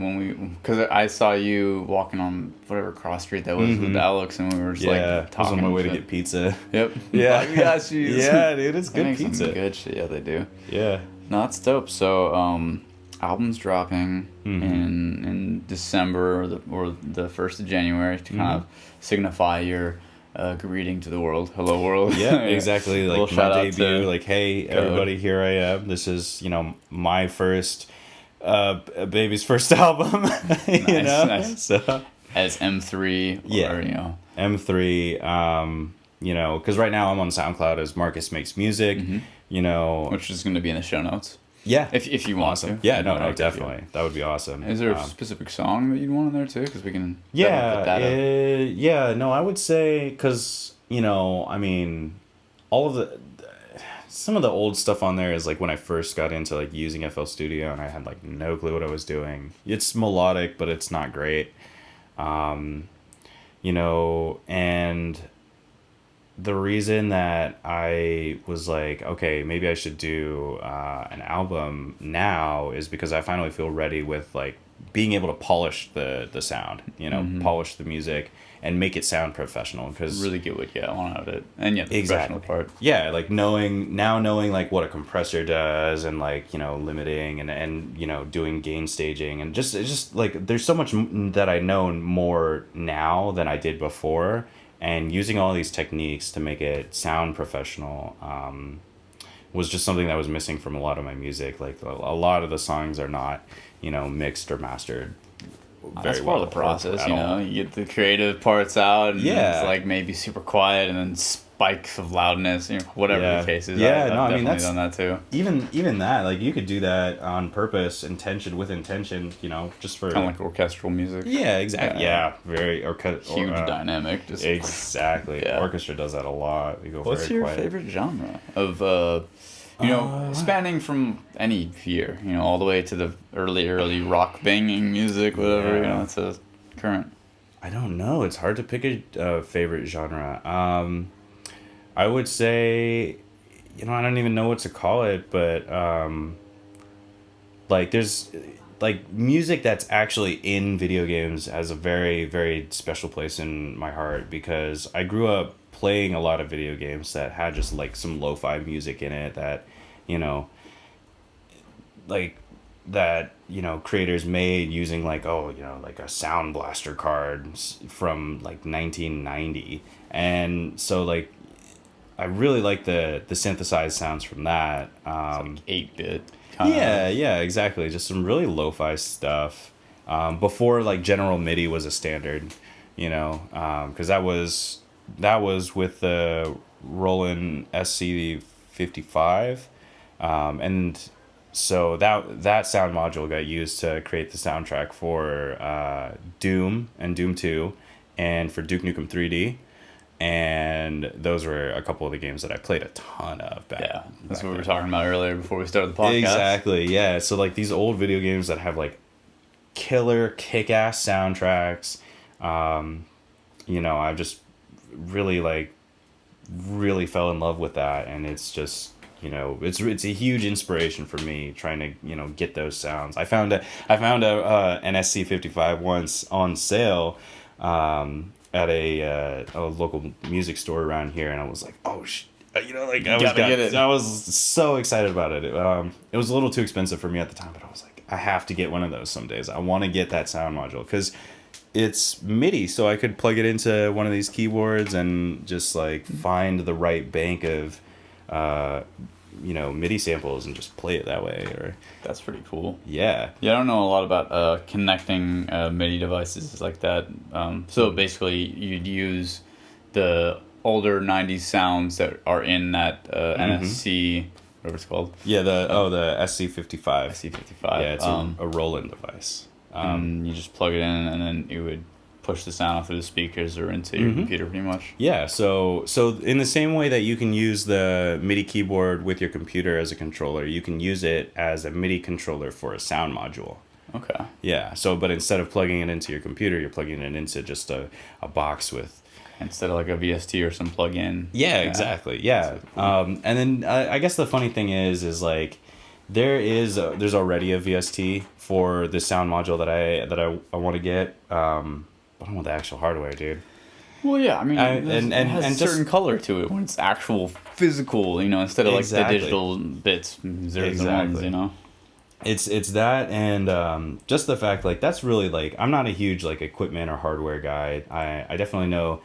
Speaker 1: because I saw you walking on whatever cross street that was with Alex, and we were just like talking.
Speaker 2: I was on my way to get pizza.
Speaker 1: Yep.
Speaker 2: Yeah.
Speaker 1: Like, yeah, she's,
Speaker 2: yeah, dude, it's good
Speaker 1: they make some
Speaker 2: pizza.
Speaker 1: Good shit. Yeah, they do.
Speaker 2: Yeah.
Speaker 1: No, that's dope. So, album's dropping in December or the 1st of January to kind of signify your greeting to the world. Hello, world.
Speaker 2: Yeah, exactly. Like
Speaker 1: shout
Speaker 2: my
Speaker 1: out
Speaker 2: debut.
Speaker 1: to
Speaker 2: Like, hey, everybody, here I am. This is, my first, baby's first album. you know?
Speaker 1: Nice.
Speaker 2: So
Speaker 1: as M3 or,
Speaker 2: M3, because right now I'm on SoundCloud as Marcus Makes Music,
Speaker 1: which is going to be in the show notes.
Speaker 2: Yeah.
Speaker 1: If you want to.
Speaker 2: Yeah, no, definitely. That would be awesome.
Speaker 1: Is there a specific song that you'd want in there too? Because we can put
Speaker 2: yeah,
Speaker 1: that up.
Speaker 2: no, I would say, because, I mean, all of some of the old stuff on there is like when I first got into like using FL Studio and I had like no clue what I was doing. It's melodic, but it's not great. And the reason that I was like, okay, maybe I should do an album now is because I finally feel ready with like being able to polish the sound, polish the music and make it sound professional. Because
Speaker 1: really get what you want out of it, and the
Speaker 2: exactly.
Speaker 1: professional part.
Speaker 2: Yeah, like knowing like what a compressor does and like limiting and doing gain staging and it's just like there's so much that I know more now than I did before. And using all these techniques to make it sound professional was just something that was missing from a lot of my music. Like a lot of the songs are not, mixed or mastered.
Speaker 1: That's part of the process, you get the creative parts out, and it's like maybe super quiet, and then spikes of loudness, whatever
Speaker 2: Yeah.
Speaker 1: the case is.
Speaker 2: Yeah,
Speaker 1: I've
Speaker 2: no, I mean,
Speaker 1: definitely
Speaker 2: that's-
Speaker 1: done that too.
Speaker 2: Even that, like, you could do that on purpose, with intention, just for...
Speaker 1: Kind of like orchestral music.
Speaker 2: Yeah, exactly.
Speaker 1: Yeah.
Speaker 2: Yeah, very
Speaker 1: Huge dynamic. Just
Speaker 2: Exactly.
Speaker 1: Yeah.
Speaker 2: Orchestra does that a lot. You go
Speaker 1: What's
Speaker 2: very
Speaker 1: your
Speaker 2: quiet.
Speaker 1: favorite genre of spanning from any year, all the way to the early rock banging music, whatever,
Speaker 2: Yeah.
Speaker 1: it's a current.
Speaker 2: I don't know. It's hard to pick a favorite genre. I would say, I don't even know what to call it, but like there's like music that's actually in video games has a very, very special place in my heart because I grew up playing a lot of video games that had just like some lo-fi music in it that, like that creators made using like like a Sound Blaster card from like 1990, and so like I really like the synthesized sounds from that.
Speaker 1: 8-bit.
Speaker 2: Yeah, exactly. Just some really lo-fi stuff. Before like General MIDI was a standard, because that was with the Roland SC55, and so that sound module got used to create the soundtrack for Doom and Doom 2, and for Duke Nukem 3D. And those were a couple of the games that I played a ton of back.
Speaker 1: Yeah, that's
Speaker 2: back
Speaker 1: what we were
Speaker 2: then.
Speaker 1: talking about earlier before we started the podcast.
Speaker 2: Exactly, yeah. So like these old video games that have like killer kick-ass soundtracks, I just really fell in love with that, and it's just it's a huge inspiration for me trying to get those sounds. I found an SC55 once on sale at a local music store around here, and I was like, oh I was so excited about it. It was a little too expensive for me at the time, but I was like, I have to get one of those some days. I want to get that sound module because it's MIDI, so I could plug it into one of these keyboards and just like find the right bank of MIDI samples and just play it that way. Or
Speaker 1: That's pretty cool.
Speaker 2: yeah,
Speaker 1: I don't know a lot about connecting MIDI devices like that. So basically, you'd use the older 90s sounds that are in that NSC, whatever it's called.
Speaker 2: yeah. The SC55.
Speaker 1: SC55.
Speaker 2: Yeah, it's a Roland device.
Speaker 1: And you just plug it in, and then you would push the sound off through the speakers or into your computer, pretty much.
Speaker 2: Yeah, so in the same way that you can use the MIDI keyboard with your computer as a controller, you can use it as a MIDI controller for a sound module.
Speaker 1: Okay.
Speaker 2: Yeah, so but instead of plugging it into your computer, you're plugging it into just a box with...
Speaker 1: Instead of like a VST or some plug-in.
Speaker 2: Yeah, exactly. Yeah. And then I guess the funny thing is like there's already a VST for the sound module that I want to get. I don't want the actual hardware, dude.
Speaker 1: Well, yeah, I mean, it has
Speaker 2: and
Speaker 1: a certain color to it when it's actual physical, instead of
Speaker 2: Exactly.
Speaker 1: like the digital bits, zeros and ones,
Speaker 2: It's that, and just the fact like that's really like I'm not a huge like equipment or hardware guy. I definitely know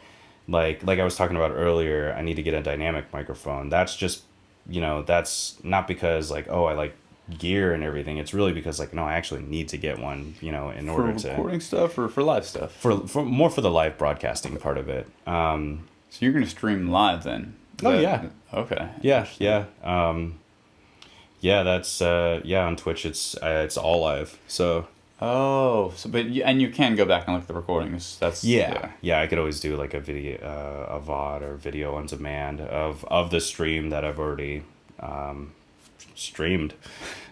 Speaker 2: like I was talking about earlier, I need to get a dynamic microphone. That's just that's not because like I like gear and everything. It's really because like no, I actually need to get one in order
Speaker 1: for
Speaker 2: to
Speaker 1: recording stuff or for live stuff.
Speaker 2: for more for the live broadcasting part of it.
Speaker 1: So you're gonna stream live then?
Speaker 2: Yeah.
Speaker 1: Okay.
Speaker 2: Yeah. Yeah, that's on Twitch it's all live. So
Speaker 1: but you can go back and look at the recordings. That's
Speaker 2: yeah, I could always do like a video, a VOD or video on demand of the stream that I've already streamed.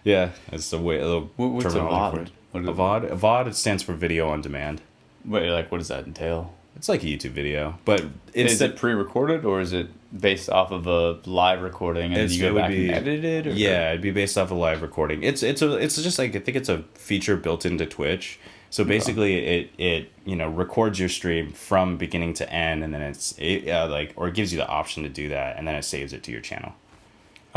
Speaker 2: Yeah, it's the way.
Speaker 1: What's a VOD?
Speaker 2: A VOD. It stands for video on demand.
Speaker 1: Wait, like what does that entail?
Speaker 2: It's like a YouTube video, but
Speaker 1: Is it pre-recorded or is it based off of a live recording and you go back and edit it? Or?
Speaker 2: Yeah, it'd be based off a live recording. It's just like I think it's a feature built into Twitch. So basically, it records your stream from beginning to end, and then it gives you the option to do that, and then it saves it to your channel.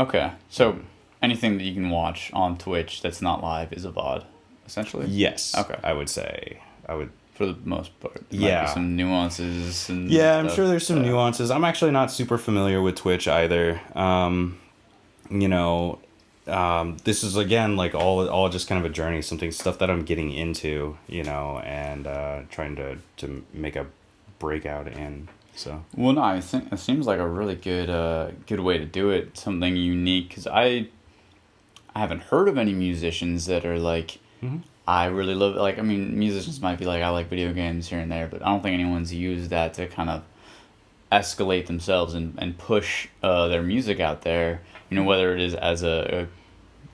Speaker 1: Okay, so anything that you can watch on Twitch that's not live is a VOD, essentially.
Speaker 2: Yes.
Speaker 1: Okay.
Speaker 2: I would say
Speaker 1: for the most part. There
Speaker 2: Yeah.
Speaker 1: might be some nuances and
Speaker 2: Yeah, I'm
Speaker 1: stuff,
Speaker 2: sure there's some nuances. I'm actually not super familiar with Twitch either. This is again like all just kind of a journey, stuff that I'm getting into, and trying to make a breakout in. So
Speaker 1: Well, no, I think it seems like a really good way to do it. Something unique, because I haven't heard of any musicians that are like,
Speaker 2: hmm
Speaker 1: I really love, like, I mean, musicians might be like, I like video games here and there, but I don't think anyone's used that to kind of escalate themselves and push their music out there. You know, whether it is as a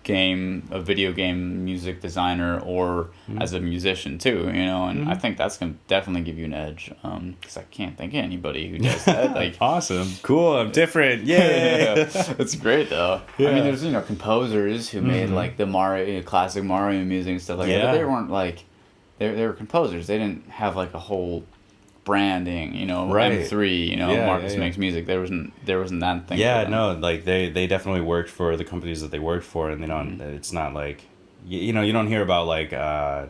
Speaker 1: video game music designer, or as a musician too. You know, and I think that's gonna definitely give you an edge. Because I can't think of anybody who does that. Like,
Speaker 2: awesome, cool, I'm different, yay.
Speaker 1: it's great though.
Speaker 2: Yeah.
Speaker 1: I mean, there's composers who made like the Mario classic Mario music and stuff like that, but they weren't like they were composers. They didn't have like a whole branding,
Speaker 2: Right.
Speaker 1: M3,
Speaker 2: Yeah,
Speaker 1: Marcus
Speaker 2: yeah.
Speaker 1: makes music. There wasn't that thing.
Speaker 2: Yeah,
Speaker 1: for them.
Speaker 2: no, like they definitely worked for the companies that they worked for, and they don't. It's not like you know, you don't hear about like I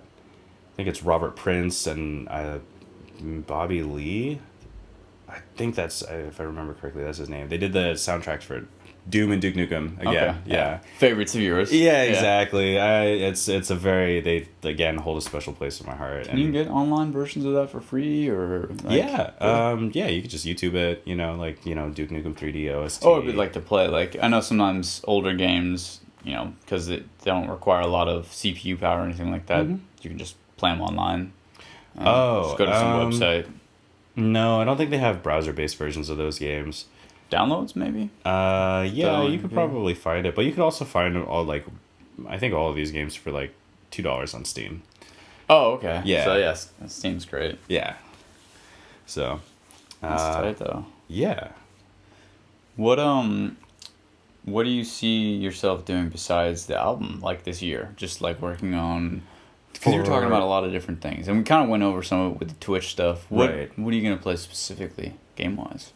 Speaker 2: think it's Robert Prince and Bobby Lee. I think that's, if I remember correctly, that's his name. They did the soundtracks for Doom and Duke Nukem again.
Speaker 1: Okay.
Speaker 2: Yeah.
Speaker 1: Favorites of yours.
Speaker 2: Yeah, exactly. It's a very, they again hold a special place in my heart.
Speaker 1: Can you get online versions of that for free, or like,
Speaker 2: yeah, you could just YouTube it, like, Duke Nukem 3D OST.
Speaker 1: Oh, I'd like to play. Like, I know sometimes older games, because they don't require a lot of CPU power or anything like that, you can just play them online. Just go to some website.
Speaker 2: No, I don't think they have browser-based versions of those games.
Speaker 1: Downloads, maybe?
Speaker 2: Yeah, you could
Speaker 1: yeah.
Speaker 2: probably find it, but you could also find all, like, I think all of these games for like $2 on Steam.
Speaker 1: Oh, okay.
Speaker 2: Yeah.
Speaker 1: So, yes, that seems great.
Speaker 2: Yeah. So.
Speaker 1: That's tight, though.
Speaker 2: Yeah.
Speaker 1: What do you see yourself doing besides the album, like, this year? Just, like, working on... Because you were talking about a lot of different things, and we kind of went over some of it with the Twitch stuff. What are you going to play specifically, game-wise?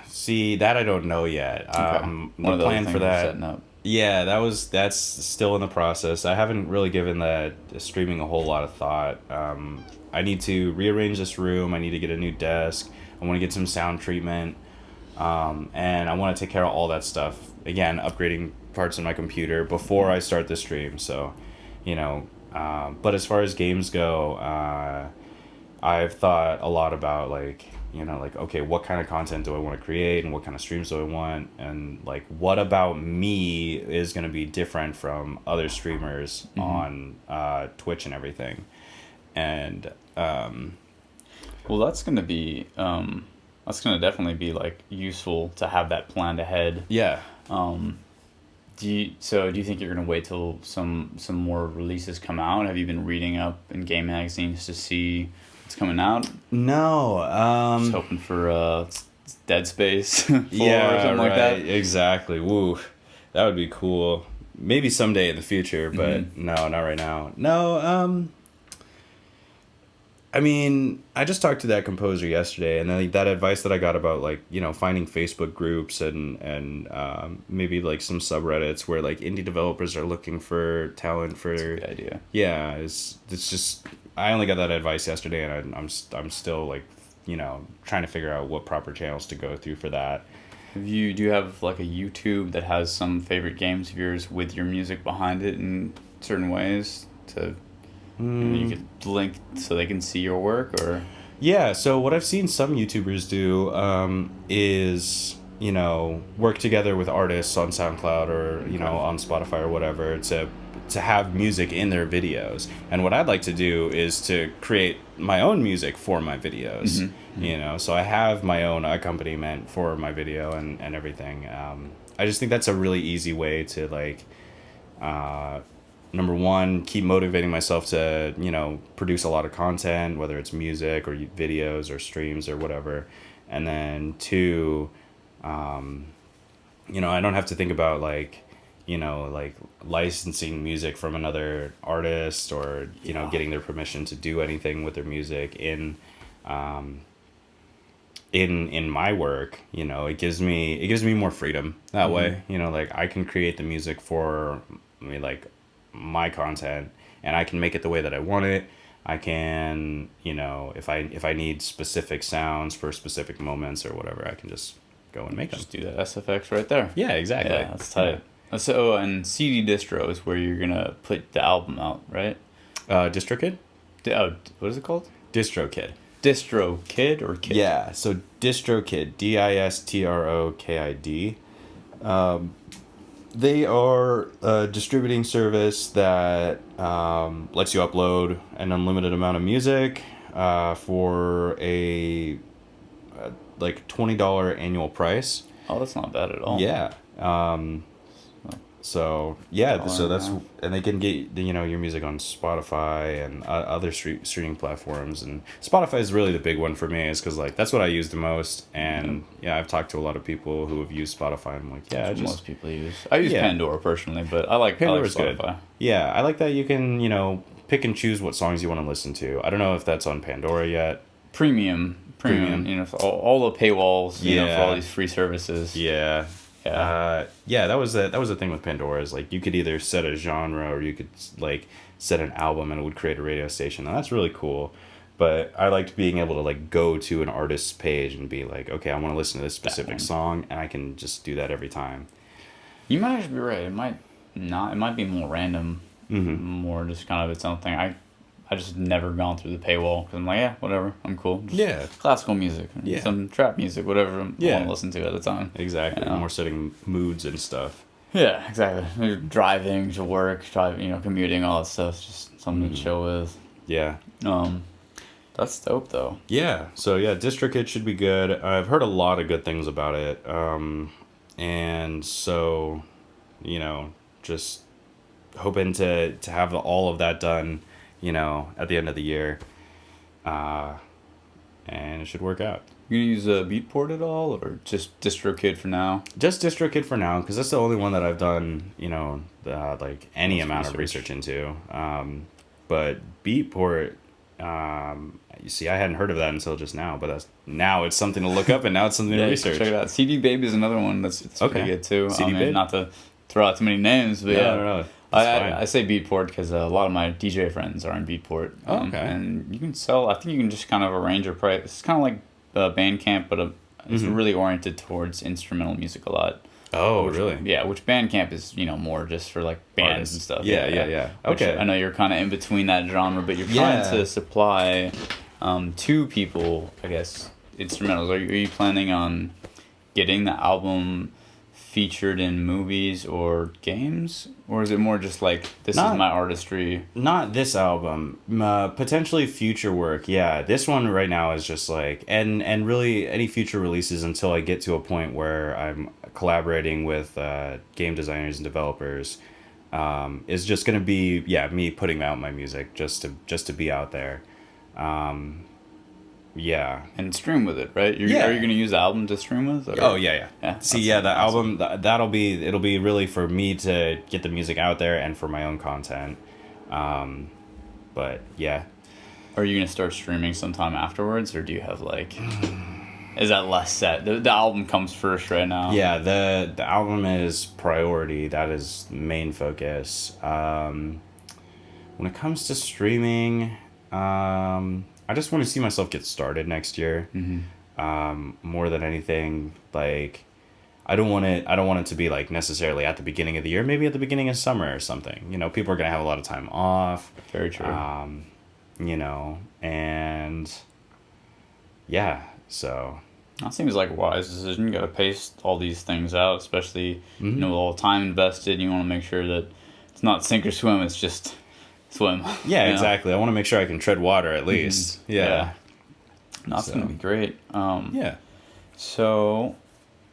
Speaker 2: See, that I don't know yet.
Speaker 1: Okay.
Speaker 2: The
Speaker 1: One of the
Speaker 2: plan
Speaker 1: other
Speaker 2: for
Speaker 1: things you're
Speaker 2: that.
Speaker 1: setting up.
Speaker 2: Yeah, that's still in the process. I haven't really given that streaming a whole lot of thought. I need to rearrange this room. I need to get a new desk. I want to get some sound treatment. And I want to take care of all that stuff. Again, upgrading parts in my computer before I start the stream. So, but as far as games go, I've thought a lot about okay, what kind of content do I want to create, and what kind of streams do I want, and like what about me is going to be different from other streamers on Twitch and everything. And
Speaker 1: well, that's going to definitely be like useful to have that planned ahead.
Speaker 2: yeah.
Speaker 1: Do you think you're going to wait till some more releases come out? Have you been reading up in game magazines to see what's coming out?
Speaker 2: No.
Speaker 1: Just hoping for Dead Space 4
Speaker 2: Yeah,
Speaker 1: or something like that.
Speaker 2: Exactly. Woo, that would be cool. Maybe someday in the future, but no, not right now. No. I mean, I just talked to that composer yesterday, and then that advice that I got about finding Facebook groups and maybe like some subreddits where like indie developers are looking for talent for.
Speaker 1: That's a good idea.
Speaker 2: Yeah, it's just I only got that advice yesterday, and I'm still like trying to figure out what proper channels to go through for that.
Speaker 1: Do you have like a YouTube that has some favorite games of yours with your music behind it in certain ways to? You could link so they can see your work, or
Speaker 2: Yeah, so what I've seen some YouTubers do is work together with artists on SoundCloud or on Spotify or whatever to have music in their videos. And what I'd like to do is to create my own music for my videos. So I have my own accompaniment for my video and everything. I just think that's a really easy way to number one, keep motivating myself to, produce a lot of content, whether it's music or videos or streams or whatever. And then two, I don't have to think about licensing music from another artist or, getting their permission to do anything with their music in my work. It gives me more freedom that way. I can create the music for me, my content, and I can make it the way that I want it. I can, if I need specific sounds for specific moments or whatever, I can just go and make them.
Speaker 1: just do that SFX right there.
Speaker 2: Yeah, exactly.
Speaker 1: Yeah, that's tight. So, and CD Distro is where you're gonna put the album out, right?
Speaker 2: DistroKid?
Speaker 1: What is it called?
Speaker 2: DistroKid.
Speaker 1: DistroKid or Kid?
Speaker 2: Yeah, so DistroKid, DISTROKID. They are a distributing service that lets you upload an unlimited amount of music for a like $20 annual price.
Speaker 1: Oh, that's not bad at all.
Speaker 2: Yeah. So yeah, so that's and they can get your music on Spotify and other streaming platforms, and Spotify is really the big one for me, is because like that's what I use the most, and yeah, I've talked to a lot of people who have used Spotify. I'm like, yeah,
Speaker 1: most people use. I use Pandora personally, but I like
Speaker 2: Pandora's
Speaker 1: Spotify.
Speaker 2: Good. Yeah, I like that you can pick and choose what songs you want to listen to. I don't know if that's on Pandora yet.
Speaker 1: Premium. For all the paywalls. For all these free services.
Speaker 2: Yeah. That was the thing with Pandora, is like you could either set a genre or you could like set an album and it would create a radio station, and that's really cool. But I liked being able to like go to an artist's page and be like, okay, I want to listen to this specific song, and I can just do that every time.
Speaker 1: You might actually be right. It might not. It might be more random, more just kind of its own thing. I just never gone through the paywall because I'm like, yeah, whatever, I'm cool. Just classical music, some trap music, whatever I want to listen to at the time.
Speaker 2: Exactly. More setting moods and stuff.
Speaker 1: Yeah, exactly. You're driving to work, commuting, all that stuff. Just something to chill with.
Speaker 2: Yeah.
Speaker 1: That's dope though.
Speaker 2: Yeah. So yeah, DistroKid should be good. I've heard a lot of good things about it. And so, just hoping to have all of that done, at the end of the year, and it should work out.
Speaker 1: You gonna use Beatport at all, or just DistroKid for now?
Speaker 2: Just DistroKid for now, because that's the only one that I've done, like any amount of research into. But Beatport, you see, I hadn't heard of that until just now, but now it's something to look up, and now it's something to research.
Speaker 1: Check it out. CD Baby is another one that's pretty good too.
Speaker 2: CD Baby?
Speaker 1: Not to throw out too many names, but
Speaker 2: No.
Speaker 1: I say Beatport because a lot of my DJ friends are in Beatport. And you can sell. I think you can just kind of arrange your price. It's kind of like Bandcamp, but it's really oriented towards instrumental music a lot.
Speaker 2: Oh, really?
Speaker 1: Yeah, which Bandcamp is more just for like bands and stuff.
Speaker 2: Yeah.
Speaker 1: Okay. I know you're kind of in between that genre, but you're trying to supply to people, I guess, instrumentals. Are you planning on getting the album featured in movies or games, or is it more just like this is my artistry?
Speaker 2: Not this album, potentially future work. Yeah, this one right now is just like, and really any future releases until I get to a point where I'm collaborating with game designers and developers, is just gonna be me putting out my music just to be out there.
Speaker 1: And stream with it, right? Are you going to use the album to stream with? Or?
Speaker 2: Oh, yeah. See, the album, it'll be really for me to get the music out there and for my own content. But, yeah.
Speaker 1: Are you going to start streaming sometime afterwards, or do you have, is that less set? The album comes first right now.
Speaker 2: Yeah, the album is priority. That is main focus. When it comes to streaming, I just want to see myself get started next year. More than anything, like I don't want it to be like necessarily at the beginning of the year, maybe at the beginning of summer or something. People are going to have a lot of time off.
Speaker 1: Very true.
Speaker 2: And yeah, so
Speaker 1: that seems like a wise decision. You got to pace all these things out, especially with all time invested. You want to make sure that it's not sink or swim. It's just swim.
Speaker 2: Yeah, exactly. I want to make sure I can tread water at least. Yeah.
Speaker 1: That's going to be great.
Speaker 2: Yeah.
Speaker 1: So,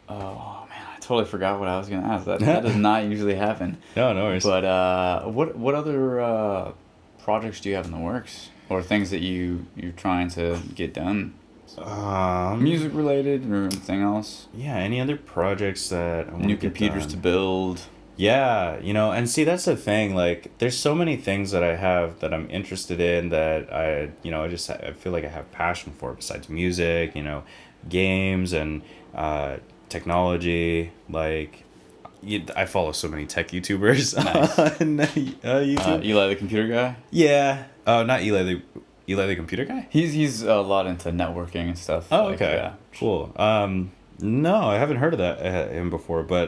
Speaker 1: oh man, I totally forgot what I was going to ask. That does not usually happen.
Speaker 2: No worries.
Speaker 1: But what other projects do you have in the works, or things that you're trying to get done? Music related or anything else?
Speaker 2: Yeah, any other projects that I want
Speaker 1: new computers to build?
Speaker 2: Yeah, and see, that's the thing, like, there's so many things that I have that I'm interested in that I feel like I have passion for besides music, games and technology. Like, I follow so many tech YouTubers on YouTube.
Speaker 1: Eli the computer guy?
Speaker 2: Yeah. Oh, not Eli the computer guy?
Speaker 1: He's a lot into networking and stuff.
Speaker 2: Oh, okay. Yeah. Cool. No, I haven't heard of him before, but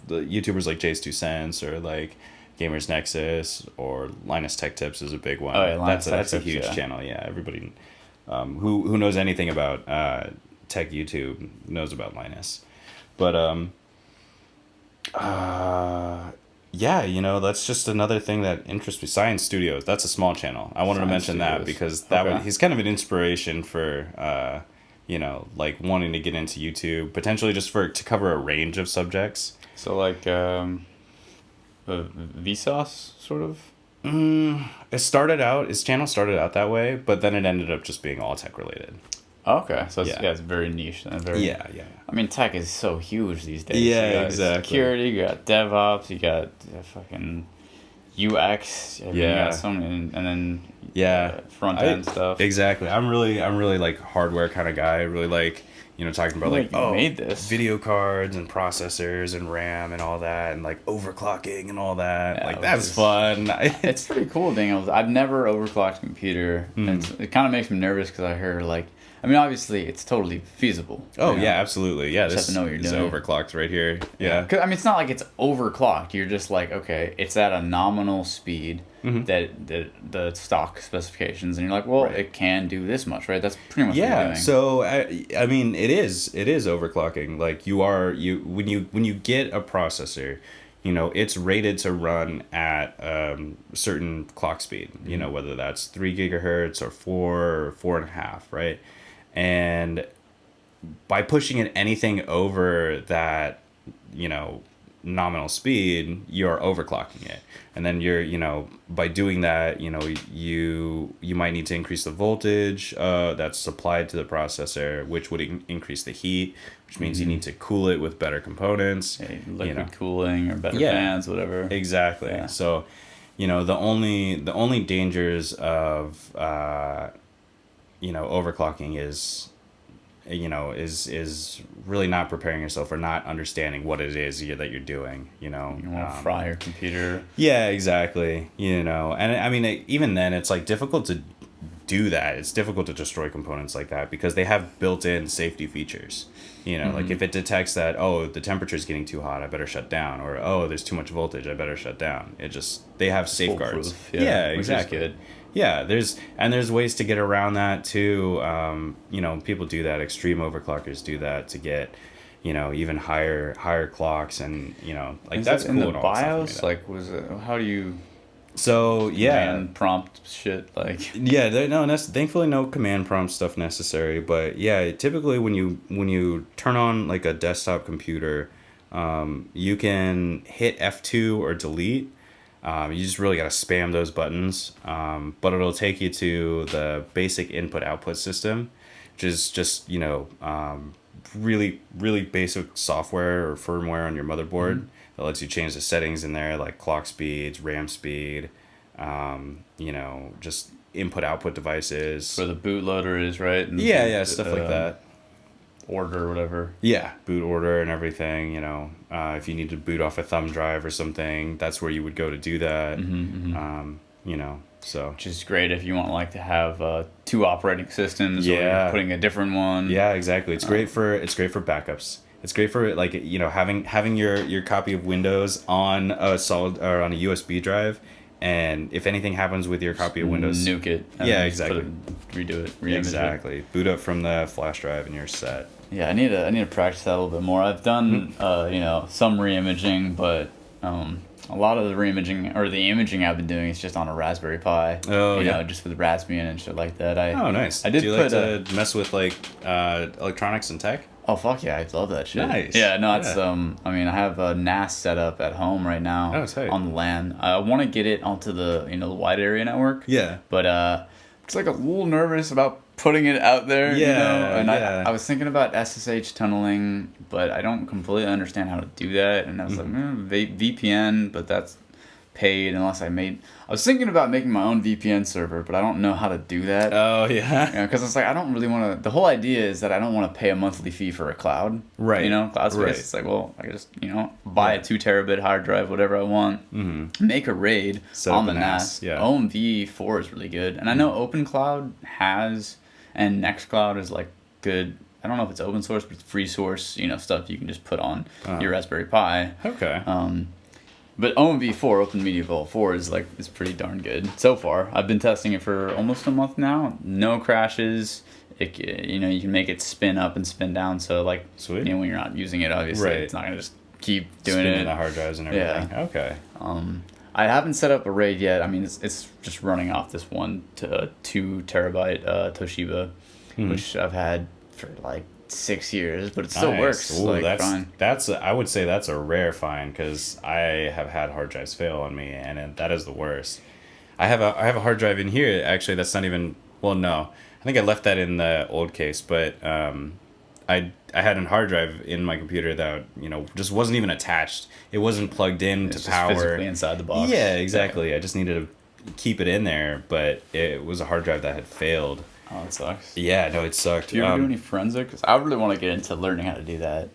Speaker 2: the YouTubers like Jay's 2 Cents or like Gamers Nexus or Linus Tech Tips is a big one.
Speaker 1: Oh, yeah,
Speaker 2: that's a huge channel. Yeah, everybody who knows anything about tech YouTube knows about Linus. But yeah, you know, that's just another thing that interests me. Science Studios, that's a small channel. I wanted to mention that because he's kind of an inspiration for you know, like wanting to get into YouTube, potentially just to cover a range of subjects.
Speaker 1: So like Vsauce sort of.
Speaker 2: His channel started out that way, but then it ended up just being all tech related.
Speaker 1: Okay, so it's very niche and very.
Speaker 2: Yeah.
Speaker 1: I mean, tech is so huge these days.
Speaker 2: Yeah,
Speaker 1: you got
Speaker 2: exactly.
Speaker 1: Security, you got DevOps, you got fucking UX. You got some, and then front end stuff.
Speaker 2: Exactly. I'm really like hardware kind of guy. I really like, you know, talking about like
Speaker 1: made this
Speaker 2: video cards and processors and RAM and all that, and like overclocking and all that. Like that's fun.
Speaker 1: It's pretty cool, Daniel. I've never overclocked a computer, and it kind of makes me nervous because I hear like. I mean, obviously, it's totally feasible.
Speaker 2: Oh, yeah, absolutely. Yeah,
Speaker 1: this is
Speaker 2: overclocked right here. Yeah.
Speaker 1: Because, I mean, it's not like it's overclocked. You're just like, okay, it's at a nominal speed that the stock specifications. And you're like, well, it can do this much, right? That's pretty much what you're doing.
Speaker 2: So, I mean, it is overclocking. Like, when you get a processor, you know, it's rated to run at certain clock speed, you know, whether that's 3 gigahertz or 4 or 4.5, right? And by pushing it anything over that, you know, nominal speed, you're overclocking it. And then you're, you know, by doing that, you know, you might need to increase the voltage that's supplied to the processor, which would increase the heat, which means you need to cool it with better components.
Speaker 1: Liquid cooling or better fans, whatever.
Speaker 2: Exactly. Yeah. So, you know, the only dangers of you know, overclocking is really not preparing yourself or not understanding what it is that you're doing, you know.
Speaker 1: You won't fry your computer.
Speaker 2: Yeah, exactly. You know, and I mean, even then, it's like difficult to do that. It's difficult to destroy components like that because they have built-in safety features. You know, like if it detects that, oh, the temperature is getting too hot, I better shut down, or oh, there's too much voltage, I better shut down. They have safeguards. Yeah, exactly.
Speaker 1: Which is good.
Speaker 2: Yeah, there's ways to get around that too. You know, people do that. Extreme overclockers do that to get, you know, even higher clocks, and you know, like that's cool.
Speaker 1: In the BIOS, like, how do you?
Speaker 2: So
Speaker 1: command prompt shit, like.
Speaker 2: Yeah, thankfully no command prompt stuff necessary, but yeah, typically when you turn on like a desktop computer, you can hit F2 or delete. You just really got to spam those buttons, but it'll take you to the basic input-output system, which is just, you know, really, really basic software or firmware on your motherboard that lets you change the settings in there, like clock speeds, RAM speed, you know, just input-output devices.
Speaker 1: Where the bootloader is, right? And
Speaker 2: stuff like that.
Speaker 1: Order or whatever.
Speaker 2: Yeah, boot order and everything, you know. If you need to boot off a thumb drive or something, that's where you would go to do that. You know, so.
Speaker 1: Which is great if you want like to have 2 operating systems or you're putting a different one.
Speaker 2: Yeah, exactly. It's great for backups. It's great for like, you know, having your copy of Windows on a solid or on a USB drive, and if anything happens with your copy of Windows,
Speaker 1: nuke it.
Speaker 2: Yeah, exactly.
Speaker 1: Redo it.
Speaker 2: Exactly. Boot up from the flash drive and you're set.
Speaker 1: Yeah, I need to practice that a little bit more. I've done you know, some re-imaging, but a lot of the re-imaging or the imaging I've been doing is just on a Raspberry Pi.
Speaker 2: Oh,
Speaker 1: you know, just with Raspbian and shit like that.
Speaker 2: Oh, nice.
Speaker 1: I did.
Speaker 2: Do you like to mess with like electronics and tech?
Speaker 1: Oh fuck yeah, I love that shit.
Speaker 2: Nice.
Speaker 1: Yeah, no, it's I mean, I have a NAS set up at home right now on the LAN. I want to get it onto the, you know, the wide area network.
Speaker 2: Yeah.
Speaker 1: But it's like a little nervous about putting it out there.
Speaker 2: Yeah.
Speaker 1: You know? And I was thinking about SSH tunneling, but I don't completely understand how to do that. And I was like, VPN, but that's paid unless I was thinking about making my own VPN server, but I don't know how to do that.
Speaker 2: Oh, yeah.
Speaker 1: Because it's like, I don't really want to, the whole idea is that I don't want to pay a monthly fee for a cloud.
Speaker 2: Right.
Speaker 1: You know, cloud space. Right. It's like, well, I just, you know, buy a 2 terabyte hard drive, whatever I want, make a RAID on the NAS.
Speaker 2: Yeah.
Speaker 1: OMV4 is really good. And I know OpenCloud has, and Nextcloud is like good. I don't know if it's open source, but it's free source, you know, stuff you can just put on your Raspberry Pi.
Speaker 2: Okay.
Speaker 1: But OMV4, Open Media Vault 4, is pretty darn good so far. I've been testing it for almost a month now. No crashes. You can make it spin up and spin down. So like,
Speaker 2: Sweet.
Speaker 1: when you're not using it, obviously,
Speaker 2: Right.
Speaker 1: it's not gonna just keep doing
Speaker 2: Spinning
Speaker 1: it.
Speaker 2: the hard drives and everything.
Speaker 1: Yeah.
Speaker 2: Okay.
Speaker 1: I haven't set up a RAID yet. I mean, it's just running off this 2 terabyte Toshiba, which I've had for like 6 years, but it still
Speaker 2: Nice.
Speaker 1: works.
Speaker 2: Ooh,
Speaker 1: Like, fine.
Speaker 2: I would say that's a rare find because I have had hard drives fail on me, and that is the worst. I have a hard drive in here actually. That's not even, well, no, I think I left that in the old case, but I had a hard drive in my computer that just wasn't even attached. It wasn't plugged in
Speaker 1: It's
Speaker 2: to
Speaker 1: just
Speaker 2: power.
Speaker 1: physically inside the box.
Speaker 2: Yeah, exactly. I just needed to keep it in there, but it was a hard drive that had failed.
Speaker 1: Oh, it sucks.
Speaker 2: Yeah, no, it sucked.
Speaker 1: Do you ever do any forensic? 'Cause I really want to get into learning how to do that.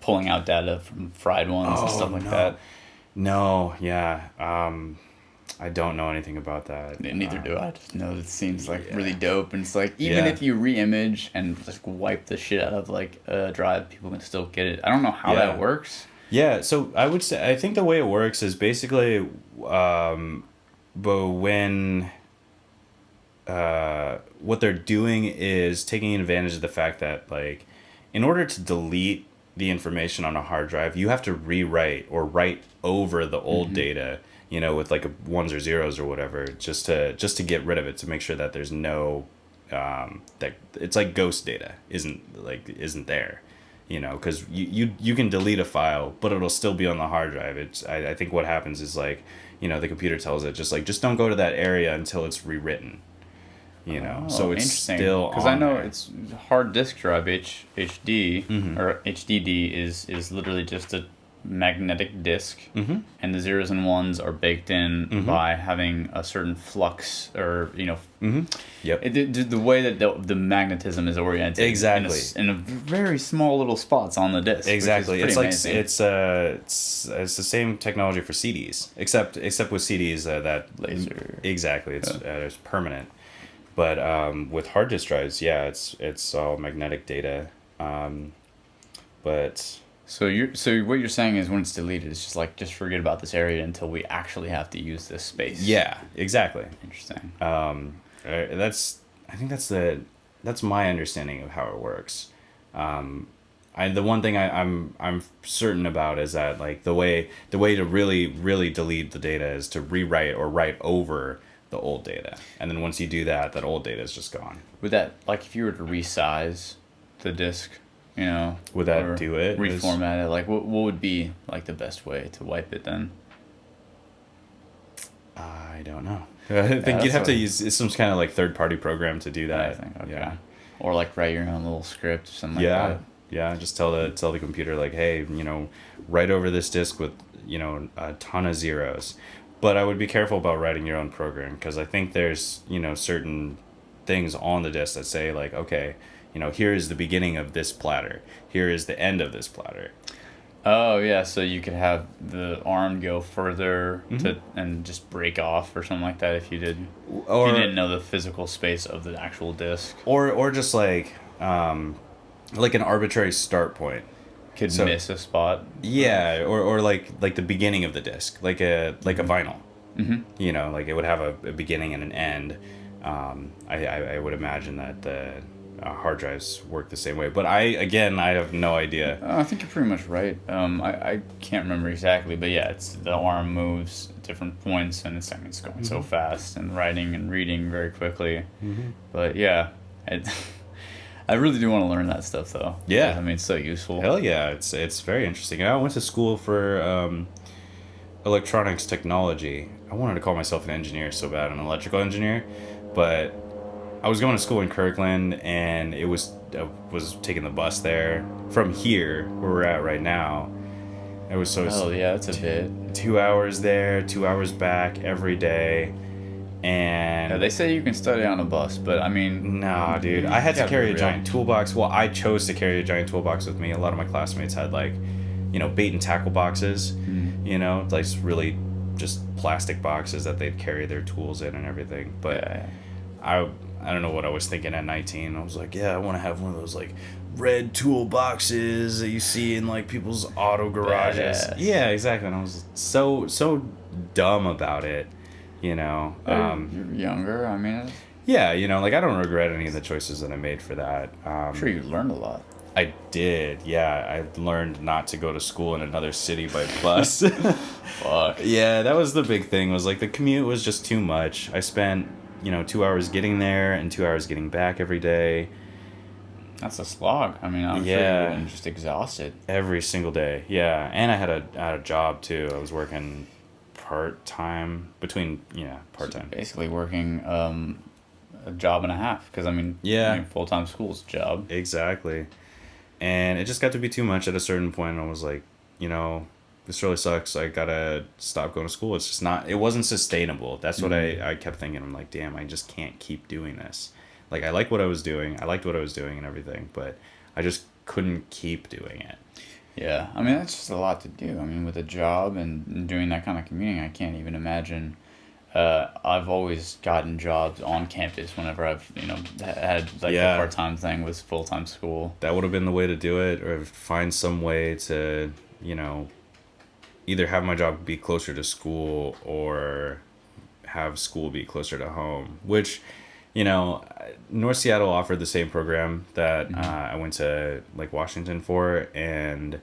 Speaker 1: Pulling out data from fried ones and stuff like that.
Speaker 2: No, yeah. I don't know anything about that.
Speaker 1: Neither do I. Just know it seems like
Speaker 2: yeah.
Speaker 1: really dope, and it's like even
Speaker 2: Yeah.
Speaker 1: if you re-image and just wipe the shit out of like a drive, people can still get it. I don't know how
Speaker 2: Yeah.
Speaker 1: that works.
Speaker 2: Yeah, so I think the way it works is basically, but when what they're doing is taking advantage of the fact that, like, in order to delete the information on a hard drive, you have to rewrite or write over the old data, with like ones or zeros or whatever, just to get rid of it, to make sure that there's no that it's like ghost data isn't there, because you can delete a file, but it'll still be on the hard drive. I think what happens is, like, the computer tells it just don't go to that area until it's rewritten. So it's still
Speaker 1: because I know it's hard disk drive HD or HDD is literally just a magnetic disk, and the zeros and ones are baked in by having a certain flux or
Speaker 2: Yep.
Speaker 1: the way that the magnetism is oriented
Speaker 2: Exactly.
Speaker 1: in a very small little spots on the disk.
Speaker 2: Exactly.
Speaker 1: Which is
Speaker 2: It's
Speaker 1: pretty
Speaker 2: like
Speaker 1: amazing.
Speaker 2: it's the same technology for CDs, except with CDs that
Speaker 1: Laser.
Speaker 2: Exactly. It's permanent. But with hard disk drives, yeah, it's all magnetic data. But
Speaker 1: So what you're saying is when it's deleted, it's just forget about this area until we actually have to use this space.
Speaker 2: yeah, exactly.
Speaker 1: Interesting.
Speaker 2: I think that's my understanding of how it works. The one thing I'm certain about is that, like, the way to really delete the data is to rewrite or write over the old data, and then once you do that old data is just gone.
Speaker 1: Would that, like, if you were to resize the disk,
Speaker 2: Would that
Speaker 1: or
Speaker 2: do it?
Speaker 1: reformat it? Like, what would be like the best way to wipe it then?
Speaker 2: I don't know. I think you'd have to use some kind of like third-party program to do that.
Speaker 1: I think okay.
Speaker 2: Yeah.
Speaker 1: Or like write your own little script or something like
Speaker 2: Yeah.
Speaker 1: that.
Speaker 2: Yeah. Just tell the computer, like, hey, write over this disk with a ton of zeros. But I would be careful about writing your own program, because I think there's certain things on the disk that say, like, okay, here is the beginning of this platter. Here is the end of this platter.
Speaker 1: Oh yeah, so you could have the ARM go further and just break off or something like that if you did.
Speaker 2: Or
Speaker 1: if you didn't know the physical space of the actual disk.
Speaker 2: or just like an arbitrary start point.
Speaker 1: Could miss a spot.
Speaker 2: Yeah, or like the beginning of the disc, like a vinyl. Mm-hmm. Like it would have a beginning and an end. I would imagine that the hard drives work the same way, but I have no idea.
Speaker 1: I think you're pretty much right. I can't remember exactly, but yeah, it's the arm moves at different points, and it's going so fast, and writing and reading very quickly. But yeah, I really do want to learn that stuff though.
Speaker 2: Yeah.
Speaker 1: I mean, it's so useful.
Speaker 2: Hell yeah, it's very interesting. I went to school for electronics technology. I wanted to call myself an engineer so bad, an electrical engineer, but I was going to school in Kirkland, and I was taking the bus there from here where we're at right now. It was so.
Speaker 1: Oh yeah, that's a bit.
Speaker 2: 2 hours there, 2 hours back every day. And
Speaker 1: Yeah, they say you can study on a bus, but I mean,
Speaker 2: nah, dude. I had to
Speaker 1: gotta
Speaker 2: carry
Speaker 1: be
Speaker 2: a
Speaker 1: real.
Speaker 2: giant toolbox. Well, I chose to carry a giant toolbox with me. A lot of my classmates had, like, bait and tackle boxes, like really just plastic boxes that they'd carry their tools in and everything. But
Speaker 1: yeah.
Speaker 2: I don't know what I was thinking at 19. I was like, yeah, I want to have one of those, like, red toolboxes that you see in like people's auto garages.
Speaker 1: Badass.
Speaker 2: Yeah, exactly. And I was so dumb about it, you know.
Speaker 1: You're younger. I mean,
Speaker 2: Yeah, you know, like I don't regret any of the choices that I made for that.
Speaker 1: I'm sure you learned a lot.
Speaker 2: I did. Yeah, I learned not to go to school in another city by bus.
Speaker 1: Fuck.
Speaker 2: Yeah, that was the big thing. Was like the commute was just too much. I spent, 2 hours getting there and 2 hours getting back every day.
Speaker 1: That's a slog. I mean, I'm sure
Speaker 2: Yeah.
Speaker 1: you're just exhausted.
Speaker 2: Every single day. Yeah, and I had a job too. I was working part time between part time.
Speaker 1: Basically working a job and a half. Because, I mean,
Speaker 2: Yeah.
Speaker 1: full-time school's a job.
Speaker 2: Exactly. And it just got to be too much at a certain point. I was like, this really sucks. I gotta stop going to school. It's just not. It wasn't sustainable. That's what I kept thinking. I'm like, damn, I just can't keep doing this. Like I like what I was doing. I liked what I was doing and everything, but I just couldn't keep doing it.
Speaker 1: Yeah. I mean, that's just a lot to do. I mean, with a job and doing that kind of commuting, I can't even imagine. I've always gotten jobs on campus whenever I've, had like
Speaker 2: Yeah.
Speaker 1: a part-time thing with full-time school.
Speaker 2: That would have been the way to do it, or find some way to, either have my job be closer to school or have school be closer to home. Which, North Seattle offered the same program that I went to like Washington for, and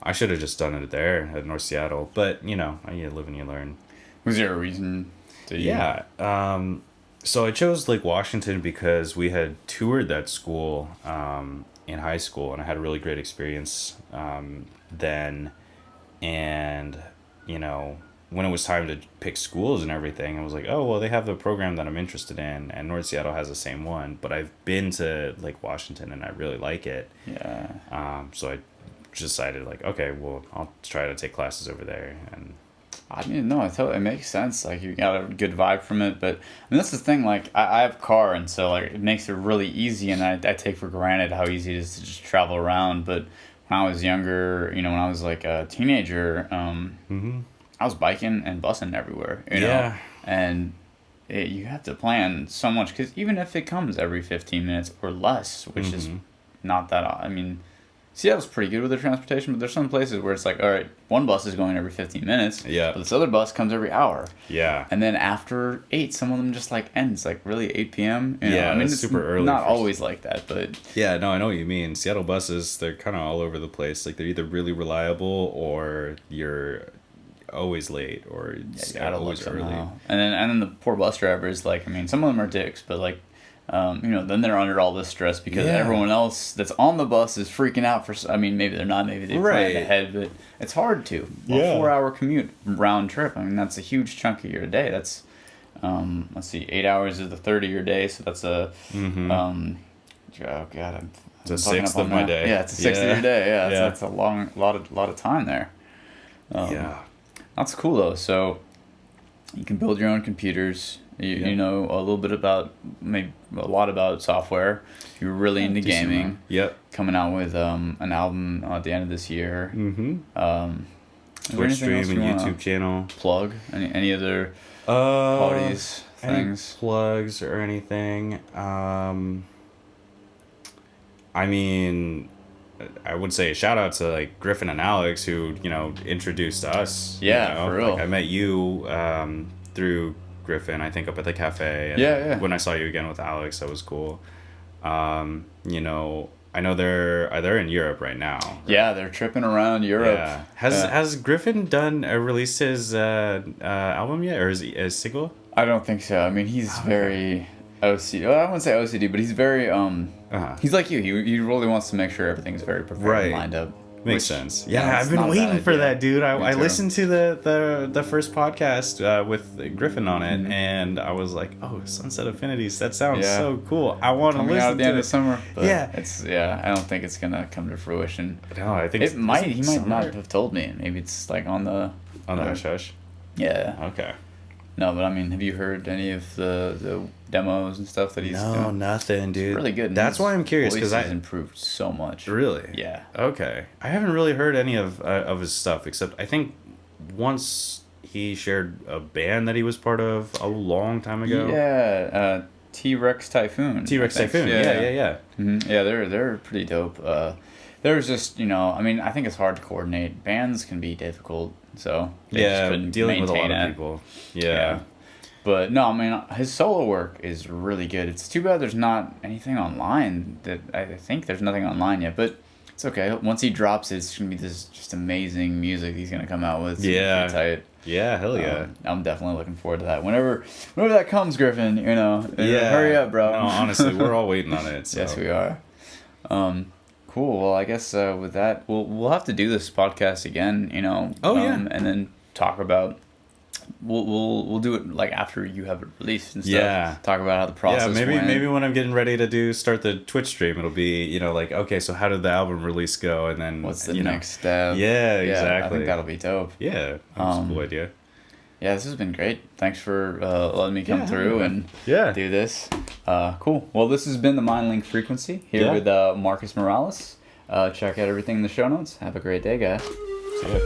Speaker 2: I should have just done it there at North Seattle. But you live and you learn.
Speaker 1: Was there a reason to
Speaker 2: Yeah. So I chose Lake Washington because we had toured that school in high school, and I had a really great experience then. And, when it was time to pick schools and everything, I was like, oh, well, they have the program that I'm interested in, and North Seattle has the same one. But I've been to Lake Washington, and I really like it.
Speaker 1: Yeah.
Speaker 2: So I decided, like, okay, well, I'll try to take classes over there. And
Speaker 1: I mean, no, it makes sense. Like, you got a good vibe from it. But, I mean, that's the thing. Like, I have a car, and so, like, it makes it really easy. And I take for granted how easy it is to just travel around. But when I was younger, when I was, like, a teenager, I was biking and busing everywhere, you know?
Speaker 2: Yeah.
Speaker 1: And you have to plan so much. Because even if it comes every 15 minutes or less, which is not that... I mean... Seattle's pretty good with their transportation, but there's some places where it's like, all right, one bus is going every 15 minutes.
Speaker 2: Yeah.
Speaker 1: But this other bus comes every hour.
Speaker 2: Yeah.
Speaker 1: And then after 8, some of them just like ends, like really 8 p.m. You know?
Speaker 2: Yeah,
Speaker 1: I mean,
Speaker 2: that's
Speaker 1: it's
Speaker 2: super early
Speaker 1: not
Speaker 2: for-
Speaker 1: always like that, but
Speaker 2: Yeah, no, I know what you mean. Seattle buses, they're kind of all over the place. Like, they're either really reliable or you're always late or it's
Speaker 1: you gotta look
Speaker 2: always early.
Speaker 1: somehow. And then the poor bus drivers, like, I mean, some of them are dicks, but like, then they're under all this stress because
Speaker 2: Yeah.
Speaker 1: everyone else that's on the bus is freaking out for. I mean, maybe they're not. Maybe they planned
Speaker 2: Right.
Speaker 1: ahead, but it's hard to.
Speaker 2: Yeah.
Speaker 1: A 4-hour commute round trip. I mean, that's a huge chunk of your day. That's, let's see, 8 hours is the third of your day, so that's a, oh god, I'm
Speaker 2: It's a
Speaker 1: fucking
Speaker 2: sixth
Speaker 1: up on
Speaker 2: of my
Speaker 1: that.
Speaker 2: day.
Speaker 1: Yeah, it's a sixth of
Speaker 2: Yeah.
Speaker 1: your day. Yeah,
Speaker 2: Yeah.
Speaker 1: that's a lot of time there.
Speaker 2: Yeah.
Speaker 1: That's cool though. So you can build your own computers. You know a little bit about, maybe a lot about software. You're really into
Speaker 2: Decent
Speaker 1: gaming.
Speaker 2: amount. Yep.
Speaker 1: Coming out with an album at the end of this year.
Speaker 2: Mm-hmm.
Speaker 1: Is there
Speaker 2: Twitch
Speaker 1: anything
Speaker 2: stream
Speaker 1: else
Speaker 2: and
Speaker 1: you wanna
Speaker 2: YouTube channel.
Speaker 1: plug? Any other
Speaker 2: Parties,
Speaker 1: things?
Speaker 2: plugs or anything. I mean, I would say a shout out to like Griffin and Alex who introduced us.
Speaker 1: Yeah, for real.
Speaker 2: Like, I met you through Griffin, I think, up at the cafe. And
Speaker 1: Yeah.
Speaker 2: When I saw you again with Alex, that was cool. I know they're in Europe right now.
Speaker 1: Yeah, they're tripping around Europe.
Speaker 2: Yeah. Has Griffin released his album yet, or is he a single?
Speaker 1: I don't think so. I mean, he's very OCD. Well, I wouldn't say OCD, but he's very he's like you. He really wants to make sure everything's very prepared
Speaker 2: Right.
Speaker 1: and lined up.
Speaker 2: Makes
Speaker 1: which,
Speaker 2: sense.
Speaker 1: you know,
Speaker 2: Yeah,
Speaker 1: it's
Speaker 2: I've been
Speaker 1: not a bad
Speaker 2: waiting for
Speaker 1: idea.
Speaker 2: that, dude.
Speaker 1: Me
Speaker 2: I
Speaker 1: too.
Speaker 2: listened to the first podcast with Griffin on it, and I was like, oh, Sunset Affinities. That sounds
Speaker 1: Yeah.
Speaker 2: so cool. I want to
Speaker 1: Coming out
Speaker 2: listen
Speaker 1: at the
Speaker 2: to
Speaker 1: end
Speaker 2: it.
Speaker 1: of summer. But
Speaker 2: Yeah.
Speaker 1: I don't think it's gonna come to fruition.
Speaker 2: No, I think
Speaker 1: He might
Speaker 2: summer.
Speaker 1: not have told me. Maybe it's like on the
Speaker 2: On the Hush Hush.
Speaker 1: Yeah.
Speaker 2: Okay.
Speaker 1: No, but I mean, have you heard any of the demos and stuff that he's
Speaker 2: No,
Speaker 1: doing?
Speaker 2: nothing, dude.
Speaker 1: It's really good. and
Speaker 2: That's
Speaker 1: his
Speaker 2: why I'm curious,
Speaker 1: voice
Speaker 2: because
Speaker 1: has
Speaker 2: I
Speaker 1: improved so much.
Speaker 2: really.
Speaker 1: Yeah.
Speaker 2: Okay. I haven't really heard any of his stuff, except I think once he shared a band that he was part of a long time ago.
Speaker 1: Yeah. T-Rex Typhoon.
Speaker 2: T-Rex Typhoon. Yeah.
Speaker 1: Mm-hmm. Yeah, they're pretty dope. There's just, I mean, I think it's hard to coordinate. Bands can be difficult, so they just couldn't
Speaker 2: dealing with a lot
Speaker 1: maintain
Speaker 2: of
Speaker 1: it.
Speaker 2: people. Yeah.
Speaker 1: But no, I mean, his solo work is really good. It's too bad there's not anything online. That I think there's nothing online yet, but it's okay. Once he drops it, it's gonna be this just amazing music he's gonna come out with. It's
Speaker 2: Yeah.
Speaker 1: pretty tight.
Speaker 2: Yeah, hell yeah.
Speaker 1: I'm definitely looking forward to that. Whenever that comes, Griffin, hurry up, bro.
Speaker 2: No, honestly, we're all waiting on it. So.
Speaker 1: Yes, we are. Cool. Well, I guess with that, we'll have to do this podcast again.
Speaker 2: Oh, yeah.
Speaker 1: And then talk about. We'll do it like after you have it released and stuff.
Speaker 2: Yeah.
Speaker 1: Talk about how the process.
Speaker 2: Yeah,
Speaker 1: went.
Speaker 2: maybe when I'm getting ready to start the Twitch stream, it'll be like, okay, so how did the album release go, and then
Speaker 1: What's the next step?
Speaker 2: Yeah, exactly.
Speaker 1: I think that'll be dope.
Speaker 2: Yeah, that's a cool idea.
Speaker 1: Yeah, this has been great. Thanks for letting me come through and do this. Cool. Well, this has been the MindLink Frequency here with Marcus Morales. Check out everything in the show notes. Have a great day, guys.
Speaker 2: See ya.